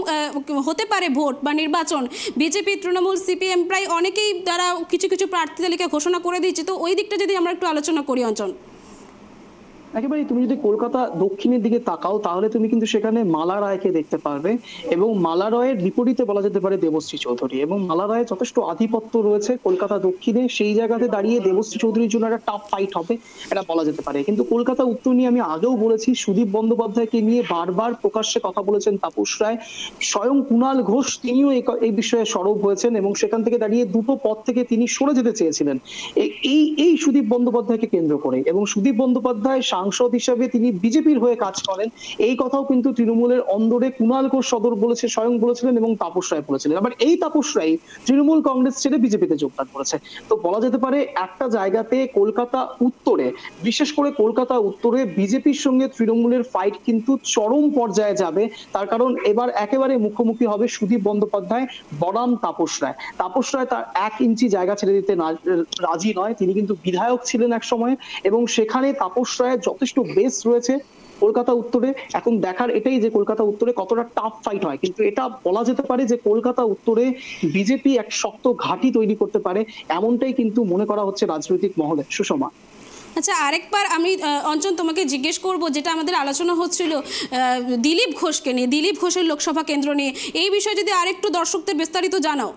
হতে পারে ভোট বা নির্বাচন? বিজেপি, তৃণমূল, সিপিএম প্রায় অনেকেই তারা কিছু কিছু প্রার্থী তালিকা ঘোষণা করে দিয়েছে, তো ওই দিকটা যদি আমরা একটু আলোচনা করি অঞ্চল। একেবারে তুমি যদি কলকাতা দক্ষিণের দিকে তাকাও তাহলে তুমি কিন্তু সেখানে মালা রায়কে দেখতে পারবে, এবং মালা রায়ের বিপরীতে বলা যেতে পারে দেবশ্রী চৌধুরী, এবং মালা রায়ের যথেষ্ট আধিপত্য রয়েছে কলকাতা দক্ষিণে। সেই জায়গাতে দাঁড়িয়ে দেবশ্রী চৌধুরীর জন্য একটা টাফ ফাইট হবে, এটা বলা যেতে পারে। কিন্তু কলকাতা উত্তর নিয়ে আমি আগেও বলেছি, সুদীপ বন্দ্যোপাধ্যায়কে নিয়ে বারবার প্রকাশ্যে কথা বলেছেন তাপস রায়, স্বয়ং কুণাল ঘোষ তিনিও এই বিষয়ে সরব হয়েছেন, এবং সেখান থেকে দাঁড়িয়ে দুটো পদ থেকে তিনি সরে যেতে চেয়েছিলেন এই সুদীপ বন্দ্যোপাধ্যায়কে কেন্দ্র করে। এবং সুদীপ বন্দ্যোপাধ্যায় সাংসদ হিসেবে তিনি বিজেপির হয়ে কাজ করেন, এই কথাও কিন্তু তৃণমূলের অন্দরে কুণাল ঘোষ সদর বলেছে, স্বয়ং বলেছিলেন, এবং তাপস রায় বলেছিলেন। আবার এই তাপস রায় তৃণমূল কংগ্রেস ছেড়ে বিজেপিতে যোগদান করেছে। তো বলা যেতে পারে একটা জায়গাতে কলকাতা উত্তরে, বিশেষ করে কলকাতা উত্তরে বিজেপির সঙ্গে তৃণমূলের ফাইট কিন্তু চরম পর্যায়ে যাবে। তার কারণ এবার একেবারে মুখোমুখি হবে সুদীপ বন্দ্যোপাধ্যায় বনাম তাপস রায়। তাপস রায় তার 1 ইঞ্চি জায়গা ছেড়ে দিতে রাজি নয়, তিনি কিন্তু বিধায়ক ছিলেন এক সময়, এবং সেখানে তাপস রায়ের যথেষ্ট বেস রয়েছে কলকাতা উত্তরে। এখন দেখার এটাই যে কলকাতা উত্তরে কতটা টাফ ফাইট হয়, কিন্তু এটা বলা যেতে পারে যে কলকাতা উত্তরে বিজেপি এক শক্ত ঘাঁটি তৈরি করতে পারে, এমনটাই কিন্তু মনে করা হচ্ছে রাজনৈতিক মহলে। সুষমা, আচ্ছা, আরেকবার আমি অঞ্চল তোমাকে জিজ্ঞেস করব, যেটা আমাদের আলোচনা হচ্ছিল দিলীপ ঘোষকে নিয়ে, দিলীপ ঘোষের লোকসভা কেন্দ্র নিয়ে, এই বিষয়ে যদি আরেকটু দর্শকদের বিস্তারিত জানাও।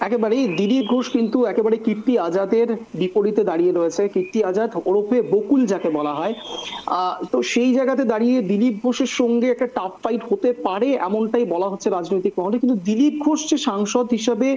একেবারেই দিলীপ ঘোষ কিন্তু একেবারে কীর্তি আজাদের বিপরীতে দাঁড়িয়ে রয়েছে। কীর্তি আজাদ ওরফে বকুল যাকে বলা হয়, তো সেই জায়গাতে দাঁড়িয়ে দিলীপ ঘোষের সঙ্গে একটা টাফ ফাইট হতে পারে এমনটাই বলা হচ্ছে রাজনৈতিক মহলে। কিন্তু দিলীপ ঘোষ যে সাংসদ হিসাবে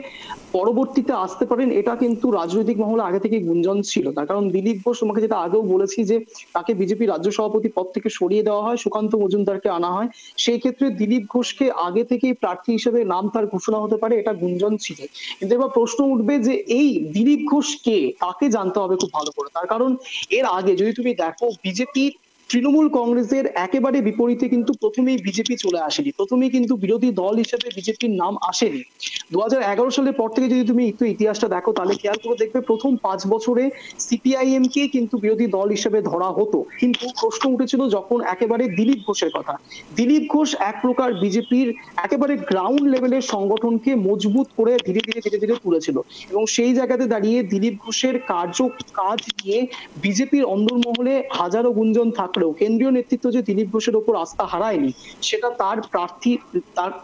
পরবর্তীতে আসতে পারেন এটা কিন্তু রাজনৈতিক মহলে আগে থেকে গুঞ্জন ছিল। তার কারণ দিলীপ ঘোষ, তোমাকে যেটা আগেও বলেছি যে তাকে বিজেপি রাজ্য সভাপতি পদ থেকে সরিয়ে দেওয়া হয়, সুকান্ত মজুমদারকে আনা হয়। সেই ক্ষেত্রে দিলীপ ঘোষকে আগে থেকেই প্রার্থী হিসেবে নাম তার ঘোষণা হতে পারে, এটা গুঞ্জন ছিল। কিন্তু এবার প্রশ্ন উঠবে যে এই দিলীপ ঘোষ কে, তাকে জানতে হবে খুব ভালো করে। তার কারণ এর আগে যদি তুমি দেখো বিজেপি তৃণমূল কংগ্রেসের একেবারে বিপরীতে কিন্তু প্রথমেই বিজেপি চলে আসেনি, প্রথমেই কিন্তু বিরোধী দল হিসেবে বিজেপির নাম আসেনি। 2011 সালের পর থেকে যদি তুমি একটু ইতিহাসটা দেখো তাহলে খেয়াল করে দেখবে প্রথম 5 বছরে সিপিআইএম কে কিন্তু বিরোধী দল হিসেবে ধরা হতো। কিন্তু প্রশ্ন উঠেছিল যখন একেবারে দিলীপ ঘোষের কথা। দিলীপ ঘোষ এক প্রকার বিজেপির একেবারে গ্রাউন্ড লেভেলের সংগঠনকে মজবুত করে ধীরে ধীরে তুলেছিল, এবং সেই জায়গাতে দাঁড়িয়ে দিলীপ ঘোষের কাজ নিয়ে বিজেপির অন্দরমহলে হাজারো গুঞ্জন থাকলেও কেন্দ্রীয় নেতৃত্ব যে দিলীপ ঘোষের ওপর আস্থা হারায়নি, সেটা তার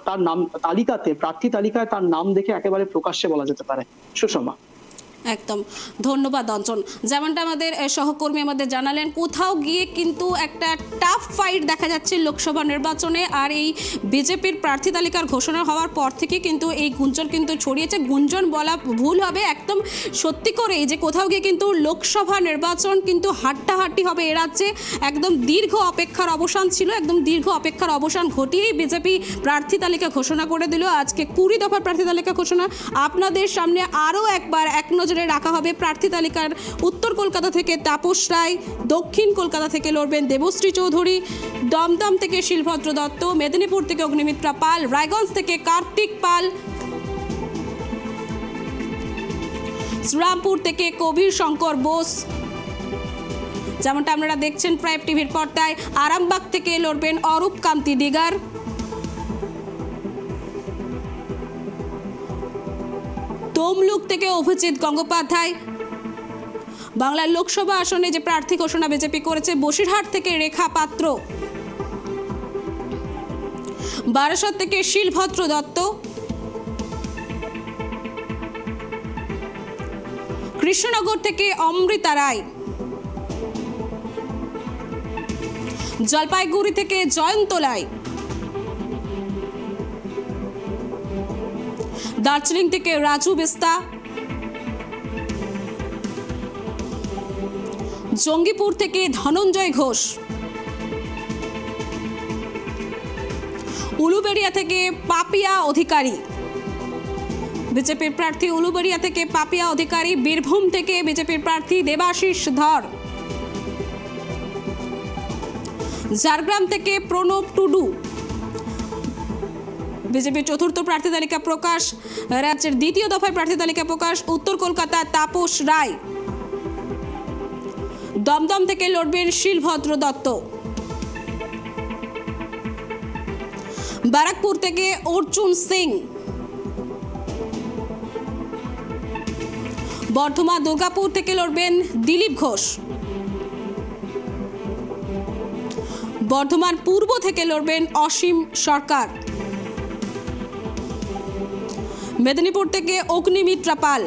তার নাম তালিকাতে, প্রার্থী তালিকায় তার নাম দেখে একেবারে প্রকাশ্যে বলা যেতে পারে। সুষমা, একদম ধন্যবাদ অঞ্চল। যেমনটা আমাদের সহকর্মী আমাদের জানালেন, কোথাও গিয়ে কিন্তু একটা টাফ ফাইট দেখা যাচ্ছে লোকসভা নির্বাচনে, আর এই বিজেপির প্রার্থী তালিকার ঘোষণা হওয়ার পর থেকে কিন্তু এই গুঞ্জন কিন্তু ছড়িয়েছে। গুঞ্জন বলা ভুল হবে, একদম সত্যি করে যে কোথাও গিয়ে কিন্তু লোকসভা নির্বাচন কিন্তু হাড্ডাহাড্ডি হবে এ রাজ্যে। একদম দীর্ঘ অপেক্ষার অবসান ছিল, একদম দীর্ঘ অপেক্ষার অবসান ঘটিয়েই বিজেপি প্রার্থী তালিকা ঘোষণা করে দিল। আজকে 20 দফার প্রার্থী তালিকা ঘোষণা আপনাদের সামনে আরও একবার এক নজরে রাখা হবে। প্রার্থী তালিকার উত্তর কলকাতা থেকে তাপস রায়, দক্ষিণ কলকাতা থেকে লড়বেন দেবশ্রী চৌধুরী, দমদম থেকে শিলভদ্র দত্ত, মেদিনীপুর থেকে অগ্নিমিত্রা পাল, রায়গঞ্জ থেকে কার্তিক পাল, শ্রীরামপুর থেকে কবির শঙ্কর বোস, যেমনটা আপনারা দেখছেন প্রাইম টিভির পর্দায়। আরামবাগ থেকে লড়বেন অরূপ কান্তি দিগার, তমলুক থেকে অভিজিৎ গঙ্গোপাধ্যায়, বাংলার লোকসভা আসনে যে প্রার্থী ঘোষণা বিজেপি করেছে, বসিরহাট থেকে রেখা পাত্র, বারাসাত থেকে শিলভদ্র দত্ত, কৃষ্ণনগর থেকে অমৃতা রায়, জলপাইগুড়ি থেকে জয়ন্ত লাই, দার্জিলিং থেকে রাজু বিস্তা, জঙ্গিপুর থেকে ধনঞ্জয় ঘোষ, উলুবেড়িয়া থেকে পাপিয়া অধিকারী, বিজেপির প্রার্থী উলুবেড়িয়া থেকে পাপিয়া অধিকারী, বীরভূম থেকে বিজেপির প্রার্থী দেবাশিস ধর, ঝাড়গ্রাম থেকে প্রণব টুডু, বিজেপির চতুর্থ প্রার্থী তালিকা প্রকাশ, রাজ্যের দ্বিতীয় দফায় প্রার্থী তালিকা প্রকাশ, উত্তর কলকাতা তাপস রায়, দমদম থেকে লড়বেন শিলভদ্র দত্ত, ব্যারাকপুর থেকে অর্জুন সিং, বর্ধমান দুর্গাপুর থেকে লড়বেন দিলীপ ঘোষ, বর্ধমান পূর্ব থেকে লড়বেন অসীম সরকার, মেদিনীপুর থেকে অগ্নিমিত্রা পাল,